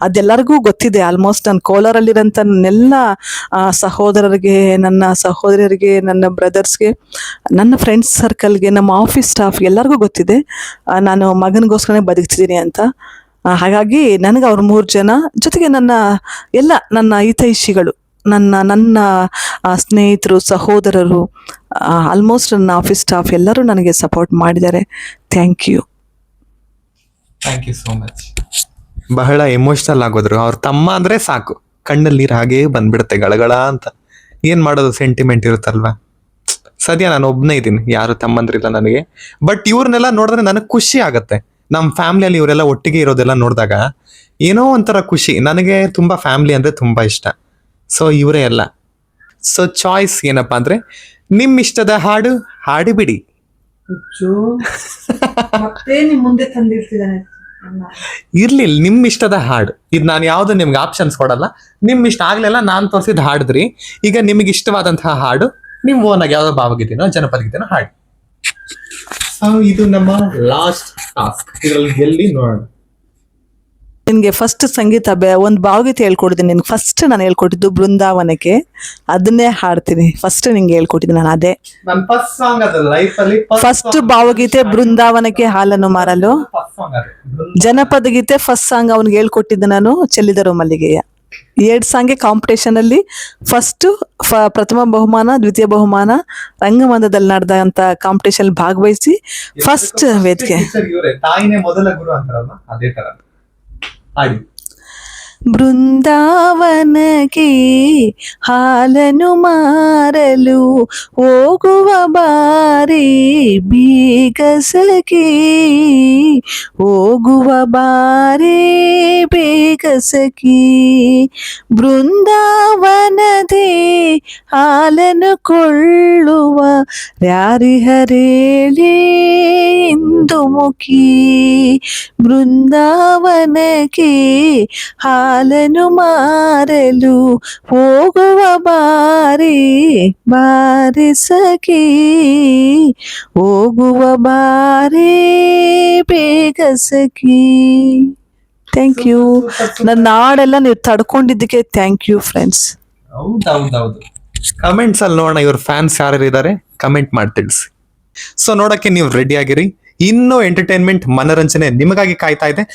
ಅದೆಲ್ಲರಿಗೂ ಗೊತ್ತಿದೆ. ಆಲ್ಮೋಸ್ಟ್ ನಾನು ಕೋಲಾರಲ್ಲಿರೋಂಥ ನನ್ನೆಲ್ಲ ಸಹೋದರರಿಗೆ, ನನ್ನ ಸಹೋದರಿಯರಿಗೆ, ನನ್ನ ಬ್ರದರ್ಸ್ಗೆ, ನನ್ನ ಫ್ರೆಂಡ್ಸ್ ಸರ್ಕಲ್ಗೆ, ನಮ್ಮ ಆಫೀಸ್ ಸ್ಟಾಫ್ ಎಲ್ಲರಿಗೂ ಗೊತ್ತಿದೆ ನಾನು ಮಗನಿಗೋಸ್ಕರನೇ ಬದುಕ್ತಿದ್ದೀನಿ ಅಂತ. ಹಾಗಾಗಿ ನನಗೆ ಅವ್ರು 3 ಜನ, ಜೊತೆಗೆ ನನ್ನ ಹಿತೈಷಿಗಳು, ನನ್ನ ಸ್ನೇಹಿತರು, ಸಹೋದರರು, ಆಲ್ಮೋಸ್ಟ್ ನನ್ನ ಆಫೀಸ್ ಸ್ಟಾಫ್ ಎಲ್ಲರೂ ನನಗೆ ಸಪೋರ್ಟ್ ಮಾಡಿದ್ದಾರೆ. Thank you so much. ಬಹಳ ಎಮೋಷನಲ್ ಆಗೋದ್ರು. ಅವ್ರ ತಮ್ಮ ಅಂದ್ರೆ ಸಾಕು, ಕಣ್ಣಲ್ಲಿ ನೀರು ಹಾಗೇ ಬಂದ್ಬಿಡುತ್ತೆ ಗಳಗಳ ಅಂತ. ಏನ್ ಮಾಡೋದು, ಸೆಂಟಿಮೆಂಟ್ ಇರುತ್ತಲ್ವಾ. ಸದ್ಯ ನಾನು ಒಬ್ಬನೇ ಇದ್ದೀನಿ, ಯಾರು ತಮ್ಮಂದ್ರಿಲ್ಲ ನನಗೆ. ಬಟ್ ಇವ್ರನ್ನೆಲ್ಲ ನೋಡಿದ್ರೆ ನನಗೆ ಖುಷಿ ಆಗತ್ತೆ. ನಮ್ಮ ಫ್ಯಾಮಿಲಿಯಲ್ಲಿ ಇವರೆಲ್ಲ ಒಟ್ಟಿಗೆ ಇರೋದೆಲ್ಲ ನೋಡಿದಾಗ ಏನೋ ಒಂಥರ ಖುಷಿ. ನನಗೆ ತುಂಬಾ ಫ್ಯಾಮಿಲಿ ಅಂದ್ರೆ ತುಂಬಾ ಇಷ್ಟ. ಸೊ ಇವರೇ ಎಲ್ಲ. ಸೊ ಚಾಯ್ಸ್ ಏನಪ್ಪಾ ಅಂದ್ರೆ, ನಿಮ್ ಇಷ್ಟದ ಹಾಡು ಹಾಡಿಬಿಡಿ. ಇರ್ಲಿ, ನಿಮ್ ಇಷ್ಟದ ಹಾಡು. ಇದು ನಾನು ಯಾವ್ದು ನಿಮ್ಗೆ ಆಪ್ಷನ್ಸ್ ಕೊಡಲ್ಲ. ನಿಮ್ ಇಷ್ಟ ಆಗ್ಲೆಲ್ಲ ನಾನು ತೋರಿಸಿದ ಹಾಡಿದ್ರಿ. ಈಗ ನಿಮ್ಗೆ ಇಷ್ಟವಾದಂತಹ ಹಾಡು ನಿಮ್ ಓನ್ ಆಗಿ ಯಾವ್ದೋ ಭಾವಗೀತೆನೋ ಜನಪದ ಗೀತೆನೋ ಹಾಡಿ. ಸೊ ಇದು ನಮ್ಮ ಲಾಸ್ಟ್ ಟಾಸ್ಕ್. ಇದ್ರಲ್ಲಿ ಗೆಲ್ಲಿ ನೋಡೋಣ. ನಿನ್ಗೆ ಫಸ್ಟ್ ಸಂಗೀತ ಒಂದು ಭಾವಗೀತೆ ಹೇಳ್ಕೊಡ್ತೀನಿ. ನಿನ್ಗೆ ಫಸ್ಟ್ ನಾನು ಹೇಳ್ಕೊಟ್ಟಿದ್ದು ಬೃಂದಾವನಕ್ಕೆ, ಅದನ್ನೇ ಹಾಡ್ತೀನಿ. ಫಸ್ಟ್ ನಿಂಗೆ ಹೇಳ್ಕೊಟ್ಟಿದ್ದು ನಾನು ಅದೇ ನನ್ನ ಫಸ್ಟ್ ಸಾಂಗ್ ಅದು ಲೈಫ್ ಅಲ್ಲಿ. ಫಸ್ಟ್ ಭಾವಗೀತೆ ಬೃಂದಾವನಕ್ಕೆ ಹಾಲನ್ನು ಮಾರಲು. ಫಸ್ಟ್ ಸಾಂಗ್ ಅದು. ಜನಪದ ಗೀತೆ ಫಸ್ಟ್ ಸಾಂಗ್ ಅವ್ನಿಗೆ ಹೇಳ್ಕೊಟ್ಟಿದ್ದು ನಾನು ಚೆಲ್ಲಿದರು ಮಲ್ಲಿಗೆಯ. 2 ಸಾಂಗ್ಗೆ ಕಾಂಪಿಟೇಷನ್ ಅಲ್ಲಿ ಫಸ್ಟ್ ಪ್ರಥಮ ಬಹುಮಾನ, ದ್ವಿತೀಯ ಬಹುಮಾನ ರಂಗಮಂದಿರದಲ್ಲಿ ನಡೆದಂತ ಕಾಂಪಿಟೇಷನ್ ಭಾಗವಹಿಸಿ ಫಸ್ಟ್ ವೇದಿಕೆ. ಇವರೇ ತಾಯಿನೇ ಮೊದಲ ಗುರು ಅಂತಾರಲ್ಲ, ಅದೇ ತರ ಹಾಡಿ. ಬೃಂದಾವನಕ್ಕೆ ಹಾಲನು ಮಾರಲು ಹೋಗುವ ಬಾರಿ ಬೀಗ ಸಖಿ, ಹೋಗುವ ಬಾರಿ ಬೇಗ ಸಖಿ. ಬೃಂದಾವನದೇ ಹಾಲನು ಕೊಳ್ಳುವ ಯಾರಿಹರೇಳಿ ಇಂದು ಮುಖಿ. ಬೃಂದಾವನಕ್ಕೆ ಹಾಲನು ಮಾರಲು ಹೋಗುವ ಬಾರಿ ಬಾರಿ ಸಖಿ, ಹೋಗುವ ಬಾರಿ ಬೇಗ ಸಖಿ. Thank you. ನನ್ನ ಹಾಡೆಲ್ಲ ನೀವು ತಡ್ಕೊಂಡಿದ್ದಕ್ಕೆ ಥ್ಯಾಂಕ್ ಯು ಫ್ರೆಂಡ್ಸ್. ಹೌದೌದೌದು. ಕಮೆಂಟ್ಸ್ ಅಲ್ಲಿ ನೋಡೋಣ ಇವ್ರ ಫ್ಯಾನ್ಸ್ ಯಾರು ಇದ್ದಾರೆ, ಕಮೆಂಟ್ ಮಾಡಿ ತಿಳಿಸಿ. ಸೊ ನೋಡಕ್ಕೆ ನೀವು ರೆಡಿ ಆಗಿರಿ. ಇನ್ನೂ ಎಂಟರ್ಟೈನ್ಮೆಂಟ್ ಮನರಂಜನೆ ನಿಮಗಾಗಿ ಕಾಯ್ತಾ ಇದೆ.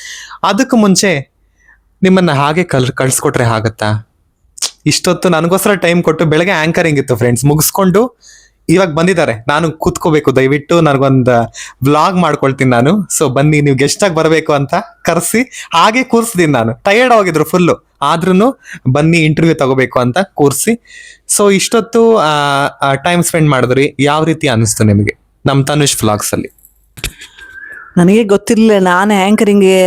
ಅದಕ್ಕೂ ಮುಂಚೆ ನಿಮ್ಮನ್ನ ಹಾಗೆ ಕಳ್ಸ್ಕೊಟ್ರೆ ಆಗತ್ತಾ? ಇಷ್ಟೊತ್ತು ನನಗೋಸ್ಕರ ಟೈಮ್ ಕೊಟ್ಟು ಬೆಳಗ್ಗೆ ಆಂಕರಿಂಗ್ ಇತ್ತು ಫ್ರೆಂಡ್ಸ್, ಮುಗಿಸ್ಕೊಂಡು ಇವಾಗ ಬಂದಿದ್ದಾರೆ. ನಾನು ಕೂತ್ಕೋಬೇಕು, ದಯವಿಟ್ಟು ನನಗೊಂದು ವ್ಲಾಗ್ ಮಾಡ್ಕೊಳ್ತೀನಿ ನಾನು. ಸೊ ಬನ್ನಿ, ನೀವು ಗೆಸ್ಟ್ ಆಗಿ ಬರಬೇಕು ಅಂತ ಕರೆಸಿ ಹಾಗೆ ಕೂರ್ಸಿದೀನಿ ನಾನು. ಟಯರ್ಡ್ ಆಗಿದ್ರು ಫುಲ್ಲು, ಆದ್ರೂ ಬನ್ನಿ ಇಂಟರ್ವ್ಯೂ ತಗೋಬೇಕು ಅಂತ ಕೂರಿಸಿ. ಸೊ ಇಷ್ಟೊತ್ತು ಟೈಮ್ ಸ್ಪೆಂಡ್ ಮಾಡಿದ್ರಿ. ಯಾವ ರೀತಿ ಅನಿಸ್ತು ನಿಮಗೆ ನಮ್ಮ ತನುಷ್ ವ್ಲಾಗ್ಸ್ ಅಲ್ಲಿ? ನನಗೆ ಗೊತ್ತಿರಲಿಲ್ಲ, ನಾನು ಆ್ಯಂಕರಿಂಗ್ಗೆ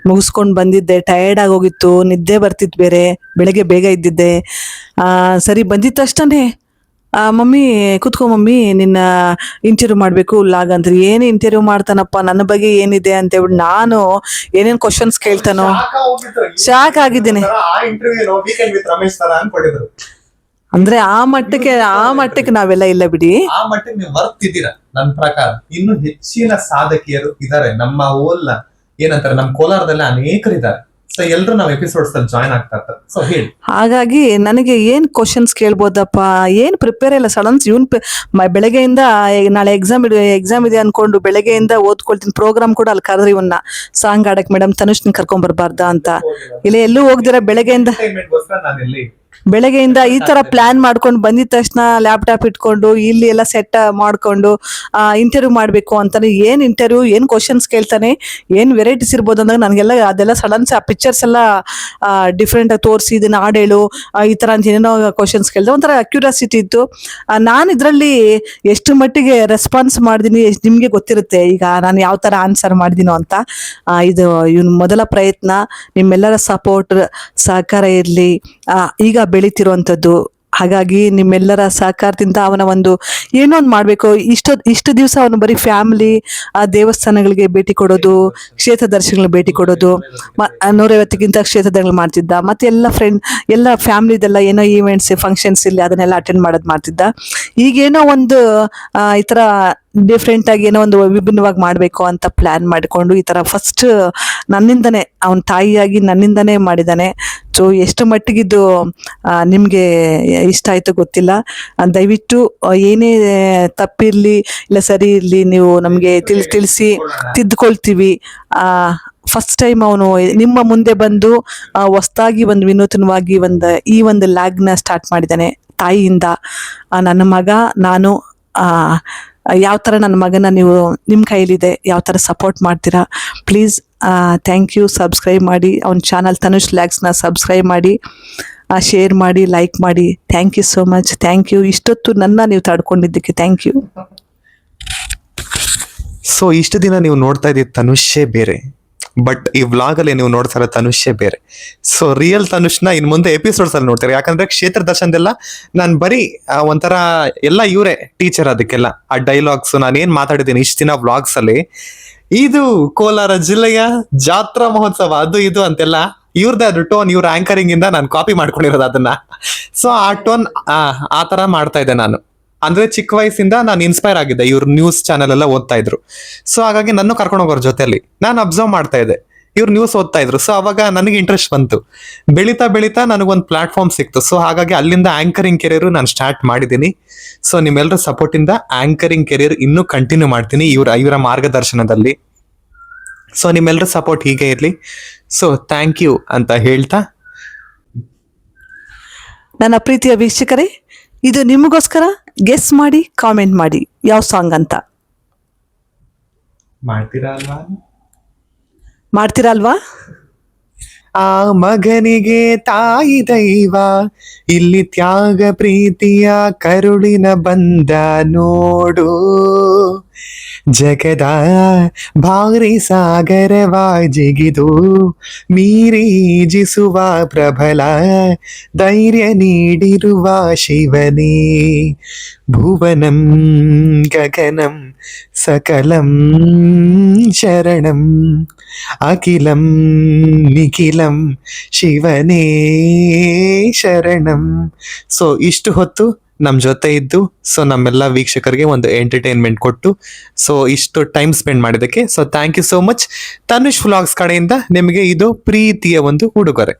ಮುಗಿಸ್ಕೊಂಡು ಬಂದಿದ್ದೆ. ಟಯರ್ಡ್ ಆಗೋಗಿತ್ತು, ನಿದ್ದೆ ಬರ್ತಿತ್ತು ಬೇರೆ, ಬೆಳಗ್ಗೆ ಬೇಗ ಇದ್ದಿದ್ದೆ. ಸರಿ ಬಂದಿದ್ದ ತಕ್ಷಣ ಮಮ್ಮಿ ಕೂತ್ಕೊ ಮಮ್ಮಿ, ನಿನ್ನ ಇಂಟರ್ವ್ಯೂ ಮಾಡಬೇಕು ಲಾಗ್ ಅಂತಾರೆ. ಏನು ಇಂಟರ್ವ್ಯೂ ಮಾಡ್ತಾನಪ್ಪ, ನನ್ನ ಬಗ್ಗೆ ಏನಿದೆ ಅಂತೇಳ್ಬಿಟ್ಟು ನಾನು ಏನೇನು ಕ್ವಶನ್ಸ್ ಕೇಳ್ತಾನೋ ಶಾಕ್ ಆಗಿದ್ದೀನಿ. ಅಂದ್ರೆ ಆ ಮಟ್ಟಕ್ಕೆ ನಾವೆಲ್ಲ ಇಲ್ಲ ಬಿಡಿ. ಆ ಮಟ್ಟಕ್ಕೆ ನೀವು ಬರ್ತಿದ್ದೀರಾ. ನನ್ನ ಪ್ರಕಾರ ಇನ್ನು ಹೆಚ್ಚಿನ ಸಾಧಕಿಯರು ಇದ್ದಾರೆ ನಮ್ಮ ಓಲ್ನ, ಏನಂತಾರೆ ನಮ್ಮ ಕೋಲಾರದಲ್ಲಿ ಅನೇಕರಿದ್ದಾರೆ. ಸೊ ಎಲ್ರು ನಾವು ಎಪಿಸೋಡ್ಸ್ ಅಲ್ಲಿ ಜಾಯ್ನ್ ಆಗ್ತಾ ಇರ್ತಾರೆ. ಸೊ ಹೇಳಿ. ಹಾಗಾಗಿ ನನಗೆ ಏನ್ ಕ್ವಶನ್ಸ್ ಕೇಳ್ಬೋದಪ್ಪ, ಏನ್ ಪ್ರಿಪೇರ್ ಇಲ್ಲ. ಸಡನ್ಸ್ ಇವನ್ ಬೆಳಗ್ಗೆಯಿಂದ ನಾಳೆ ಎಕ್ಸಾಮ್ ಇದೆ ಅನ್ಕೊಂಡು ಬೆಳಗ್ಗೆಯಿಂದ ಓದ್ಕೊಳ್ತೀನಿ. ಪ್ರೋಗ್ರಾಮ್ ಕೂಡ ಅಲ್ಲಿ ಕರೆದ್ರಿ ಇವನ್ನ ಸಾಂಗ್ ಆಡಕ್, ಮೇಡಮ್ ತನುಷ್ನ ಕರ್ಕೊಂಡ್ ಬರ್ಬಾರ್ದಾ ಅಂತ. ಇಲ್ಲ ಎಲ್ಲೂ ಹೋಗ್ದಿರ ಬೆಳಗ್ಗೆಯಿಂದ ಈ ತರ ಪ್ಲಾನ್ ಮಾಡ್ಕೊಂಡು ಬಂದಿದ ತಕ್ಷಣ ಲ್ಯಾಪ್ಟಾಪ್ ಇಟ್ಕೊಂಡು ಇಲ್ಲಿ ಎಲ್ಲ ಸೆಟ್ ಮಾಡ್ಕೊಂಡು ಇಂಟರ್ವ್ಯೂ ಮಾಡ್ಬೇಕು ಅಂತಾನೆ. ಏನ್ ಇಂಟರ್ವ್ಯೂ, ಏನ್ ಕ್ವಶನ್ಸ್ ಕೇಳ್ತಾನೆ, ಏನ್ ವೆರೈಟೀಸ್ ಇರ್ಬೋದು ಅಂದಾಗ ನನಗೆಲ್ಲ ಅದೆಲ್ಲ ಸಡನ್ಸ್ ಆ ಪಿಕ್ಚರ್ಸ್ ಎಲ್ಲ ಡಿಫ್ರೆಂಟ್ ಆಗಿ ತೋರಿಸಿ ಇದನ್ನ ಹಾಡೇಳು ಈ ತರ ಅಂತ ಏನೇನೋ ಕ್ವಶನ್ಸ್ ಕೇಳಿದೆ. ಒಂಥರ ಕ್ಯೂರಿಯಾಸಿಟಿ ಇತ್ತು. ನಾನು ಇದರಲ್ಲಿ ಎಷ್ಟು ಮಟ್ಟಿಗೆ ರೆಸ್ಪಾನ್ಸ್ ಮಾಡಿದೀನಿ ನಿಮ್ಗೆ ಗೊತ್ತಿರುತ್ತೆ. ಈಗ ನಾನು ಯಾವ ತರ ಆನ್ಸರ್ ಮಾಡಿದೀನೋ ಅಂತ. ಇದು ಇವನ್ ಮೊದಲ ಪ್ರಯತ್ನ. ನಿಮ್ಮೆಲ್ಲರ ಸಪೋರ್ಟ್ ಸಹಕಾರ ಇರ್ಲಿ. ಈಗ ಬೆಳೀತಿರುವಂಥದ್ದು. ಹಾಗಾಗಿ ನಿಮ್ಮೆಲ್ಲರ ಸಹಕಾರದಿಂದ ಅವನ ಒಂದು ಏನೋ ಒಂದು ಮಾಡಬೇಕು. ಇಷ್ಟು ದಿವಸ ಅವನು ಬರೀ ಫ್ಯಾಮಿಲಿ ದೇವಸ್ಥಾನಗಳಿಗೆ ಭೇಟಿ ಕೊಡೋದು, ಕ್ಷೇತ್ರ ದರ್ಶನಗಳಿಗೆ ಭೇಟಿ ಕೊಡೋದು, 150ಕ್ಕಿಂತ ಕ್ಷೇತ್ರ ದರ್ಶನಗಳು ಮಾಡ್ತಿದ್ದ. ಮತ್ತೆ ಎಲ್ಲ ಫ್ಯಾಮಿಲಿದೆಲ್ಲ ಏನೋ ಈವೆಂಟ್ಸ್ ಫಂಕ್ಷನ್ಸ್ ಇಲ್ಲಿ ಅದನ್ನೆಲ್ಲ ಅಟೆಂಡ್ ಮಾಡ್ತಿದ್ದ. ಈಗೇನೋ ಒಂದು ಈ ಥರ ಡಿಫ್ರೆಂಟ್ ಆಗಿ ಏನೋ ಒಂದು ವಿಭಿನ್ನವಾಗಿ ಮಾಡಬೇಕು ಅಂತ ಪ್ಲಾನ್ ಮಾಡಿಕೊಂಡು ಈ ಥರ ಫಸ್ಟ್ ನನ್ನಿಂದನೇ, ಅವನ ತಾಯಿಯಾಗಿ ನನ್ನಿಂದನೇ ಮಾಡಿದ್ದಾನೆ. ಸೊ ಎಷ್ಟು ಮಟ್ಟಿಗಿದ್ದು ನಿಮಗೆ ಇಷ್ಟ ಆಯಿತು ಗೊತ್ತಿಲ್ಲ. ದಯವಿಟ್ಟು ಏನೇ ತಪ್ಪಿರಲಿ ಇಲ್ಲ ಸರಿ ಇರಲಿ ನೀವು ನಮಗೆ ತಿಳಿಸಿ ತಿದ್ದುಕೊಳ್ತೀವಿ. ಫಸ್ಟ್ ಟೈಮ್ ಅವನು ನಿಮ್ಮ ಮುಂದೆ ಬಂದು ಹೊಸದಾಗಿ ಒಂದು ವಿನೂತನವಾಗಿ ಈ ಒಂದು ಲ್ಯಾಗ್ನ ಸ್ಟಾರ್ಟ್ ಮಾಡಿದ್ದಾನೆ ತಾಯಿಯಿಂದ. ನನ್ನ ಮಗ ನಾನು ಯಾವ ಥರ ನನ್ನ ಮಗನ ನೀವು ನಿಮ್ಮ ಕೈಲಿದೆ, ಯಾವ ಥರ ಸಪೋರ್ಟ್ ಮಾಡ್ತೀರಾ ಪ್ಲೀಸ್. Thank you. ಸಬ್ಸ್ಕ್ರೈಬ್ ಮಾಡಿ ಅವನ ಚಾನಲ್ ತನುಷ್ ಲ್ಯಾಗ್ಸ್ನ ಸಬ್ಸ್ಕ್ರೈಬ್ ಮಾಡಿ, ಶೇರ್ ಮಾಡಿ, ಲೈಕ್ ಮಾಡಿ. Thank you so much. Thank you. ಇಷ್ಟೊತ್ತು ನನ್ನ ನೀವು ತಡ್ಕೊಂಡಿದ್ದಕ್ಕೆ ಥ್ಯಾಂಕ್ ಯು. ಸೊ ಇಷ್ಟು ದಿನ ನೀವು ನೋಡ್ತಾ ಇದ್ದಿದ್ದು ತನುಷೇ ಬೇರೆ, ಬಟ್ ಈ ವ್ಲಾಗ್ ಅಲ್ಲಿ ನೀವು ನೋಡ್ತಾ ಇರೋ ತನುಷೇ ಬೇರೆ. ಸೊ ರಿಯಲ್ ತನುಷ್ನ ಇನ್ ಮುಂದೆ ಎಪಿಸೋಡ್ಸ್ ಅಲ್ಲಿ ನೋಡ್ತಾರೆ. ಯಾಕಂದ್ರೆ ಕ್ಷೇತ್ರ ದರ್ಶನದೆಲ್ಲ ನಾನು ಬರೀ ಒಂಥರ ಎಲ್ಲ ಇವರೇ ಟೀಚರ್. ಅದಕ್ಕೆಲ್ಲ ಆ ಡೈಲಾಗ್ಸ್ ನಾನು ಏನ್ ಮಾತಾಡಿದ್ದೀನಿ ಇಷ್ಟು ದಿನ ವ್ಲಾಗ್ಸ್ ಅಲ್ಲಿ, ಇದು ಕೋಲಾರ ಜಿಲ್ಲೆಯ ಜಾತ್ರಾ ಮಹೋತ್ಸವ ಅದು ಇದು ಅಂತೆಲ್ಲ ಇವ್ರದ್ದು ಅದು ಟೋನ್, ಇವ್ರ ಆಂಕರಿಂಗ್ ಇಂದ ನಾನು ಕಾಪಿ ಮಾಡ್ಕೊಂಡಿರೋದು ಅದನ್ನ. ಸೊ ಆ ಟೋನ್ ಆ ತರ ಮಾಡ್ತಾ ಇದ್ದೆ ನಾನು. ಅಂದ್ರೆ ಚಿಕ್ಕ ವಯಸ್ಸಿಂದ ನಾನು ಇನ್ಸ್ಪೈರ್ ಆಗಿದ್ದೆ, ಇವ್ರ ನ್ಯೂಸ್ ಚಾನೆಲ್ ಎಲ್ಲ ಓದ್ತಾ ಇದ್ರು. ಸೊ ಹಾಗಾಗಿ ನನ್ನ ಕರ್ಕೊಂಡು ಹೋಗೋರ ಜೊತೆಲಿ ನಾನು ಅಬ್ಸರ್ವ್ ಮಾಡ್ತಾ ಇದ್ದೆ, ಇವ್ರು ನ್ಯೂಸ್ ಓದ್ತಾ ಇದ್ರು. ಸೊ ಅವಾಗ ನನಗೆ ಇಂಟ್ರೆಸ್ಟ್ ಬಂತು. ಬೆಳೀತಾ ಬೆಳೀತಾ ನನಗೊಂದು ಪ್ಲಾಟ್ಫಾರ್ಮ್ ಸಿಕ್ತು. ಸೊ ಹಾಗಾಗಿ ಅಲ್ಲಿಂದ ಆಂಕರಿಂಗ್ ಕೆರಿಯರ್ ನಾನು ಸ್ಟಾರ್ಟ್ ಮಾಡಿದ್ದೀನಿ. ಸೊ ನಿಮ್ಮೆಲ್ಲರ ಸಪೋರ್ಟ್ ಇಂದ ಆಂಕರಿಂಗ್ ಕೆರಿಯರ್ ಇನ್ನೂ ಕಂಟಿನ್ಯೂ ಮಾಡ್ತೀನಿ ಇವರ ಮಾರ್ಗದರ್ಶನದಲ್ಲಿ. ಸೊ ನಿಮ್ಮೆಲ್ಲರ ಸಪೋರ್ಟ್ ಹೀಗೆ ಇರಲಿ. ಸೊ ಥ್ಯಾಂಕ್ ಯು ಅಂತ ಹೇಳ್ತಾ, ನನ್ನ ಪ್ರೀತಿಯ ವೀಕ್ಷಕರೇ, ಇದು ನಿಮಗೋಸ್ಕರ. ಗೆಸ್ ಮಾಡಿ, ಕಾಮೆಂಟ್ ಮಾಡಿ ಯಾವ ಸಾಂಗ್ ಅಂತ. ಮಾಡ್ತೀರಾ ಅಲ್ವಾ? ಆ ಮಗನಿಗೆ ತಾಯಿ ದೈವ, ಇಲ್ಲಿ ತ್ಯಾಗ ಪ್ರೀತಿಯ ಕರುಳಿನ ಬಂದ ನೋಡು. ಜಗದ ಭಾರಿ ಸಾಗರವ ಜಿಗಿದು ಮೀರೀಜಿಸುವ ಪ್ರಬಲ ಧೈರ್ಯ ನೀಡಿರುವ ಶಿವನೇ. ಭುವನಂ ಗಗನಂ ಸಕಲಂ ಶರಣಂ ಅಖಿಲಂ ನಿಖಿಲಂ ಶಿವನೇ ಶರಣಂ. ಸೊ ಇಷ್ಟು ಹೊತ್ತು ನಮ್ ಜೊತೆ ಇದ್ದು, ಸೊ ನಮ್ಮೆಲ್ಲ ವೀಕ್ಷಕರಿಗೆ ಒಂದು ಎಂಟರ್ಟೈನ್ಮೆಂಟ್ ಕೊಟ್ಟು, ಸೊ ಇಷ್ಟು ಟೈಮ್ ಸ್ಪೆಂಡ್ ಮಾಡಿದಕ್ಕೆ so thank you so much. Tanush vlogs ಕಡೆಯಿಂದ ನಿಮಗೆ ಇದು ಪ್ರೀತಿಯ ಒಂದು ಉಡುಗೊರೆ.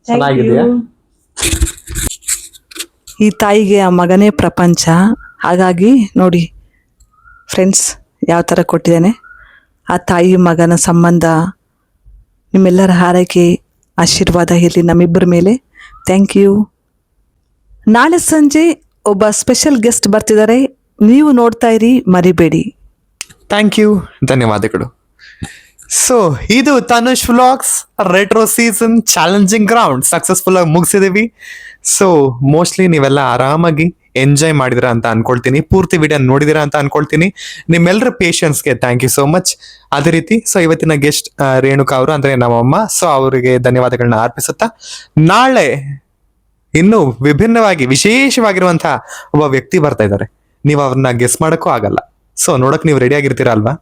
ಚೆನ್ನಾಗಿದೆಯಾ? ಈ ತಾಯಿಗೆ ಆ ಮಗನೇ ಪ್ರಪಂಚ. ಹಾಗಾಗಿ ನೋಡಿ ಫ್ರೆಂಡ್ಸ್, ಯಾವ ಥರ ಕೊಟ್ಟಿದ್ದಾನೆ. ಆ ತಾಯಿ ಮಗನ ಸಂಬಂಧ, ನಿಮ್ಮೆಲ್ಲರ ಹಾರೈಕೆ ಆಶೀರ್ವಾದ ಇರಲಿ ನಮ್ಮಿಬ್ಬರ ಮೇಲೆ. Thank you. ನಾಳೆ ಸಂಜೆ ಒಬ್ಬ ಸ್ಪೆಷಲ್ ಗೆಸ್ಟ್ ಬರ್ತಿದ್ದಾರೆ, ನೀವು ನೋಡ್ತಾ ಇರಿ, ಮರಿಬೇಡಿ. ಥ್ಯಾಂಕ್ ಯು, ಧನ್ಯವಾದಗಳು. ಸೊ ಇದು Tanush vlogs retro season challenging ground successful ಆಗಿ ಮುಗಿಸಿದೀವಿ. ಸೊ ಮೋಸ್ಟ್ಲಿ ನೀವೆಲ್ಲ ಆರಾಮಾಗಿ ಎಂಜಾಯ್ ಮಾಡಿದಿರಾ ಅಂತ ಅನ್ಕೊಳ್ತೀನಿ, ಪೂರ್ತಿ ವಿಡಿಯೋ ನೋಡಿದಿರಾ ಅಂತ ಅನ್ಕೊಳ್ತೀನಿ. ನಿಮ್ಮೆಲ್ಲರ ಪೇಷನ್ಸ್ಗೆ ಥ್ಯಾಂಕ್ ಯು ಸೋ ಮಚ್. ಅದೇ ರೀತಿ ಸೊ ಇವತ್ತಿನ ಗೆಸ್ಟ್ ರೇಣುಕಾ ಅವರು, ಅಂದ್ರೆ ನಮ್ಮಮ್ಮ, ಸೊ ಅವರಿಗೆ ಧನ್ಯವಾದಗಳನ್ನ ಅರ್ಪಿಸುತ್ತಾ, ನಾಳೆ ಇನ್ನು ವಿಭಿನ್ನವಾಗಿ ವಿಶೇಷವಾಗಿರುವಂತಹ ಒಬ್ಬ ವ್ಯಕ್ತಿ ಬರ್ತಾ ಇದ್ದಾರೆ. ನೀವು ಅವ್ರನ್ನ ಗೆಸ್ ಮಾಡಕ್ಕೂ ಆಗಲ್ಲ. ಸೊ ನೋಡಕ್ ನೀವು ರೆಡಿ ಆಗಿರ್ತೀರಾ ಅಲ್ವಾ?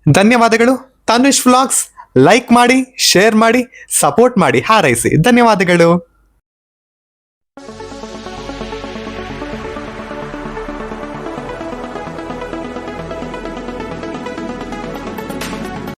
ಧನ್ಯವಾದಗಳು. ತನುಷ್ ವ್ಲಾಗ್ಸ್ ಲೈಕ್ ಮಾಡಿ, ಶೇರ್ ಮಾಡಿ, ಸಪೋರ್ಟ್ ಮಾಡಿ, ಹಾರೈಸಿ. ಧನ್ಯವಾದಗಳು.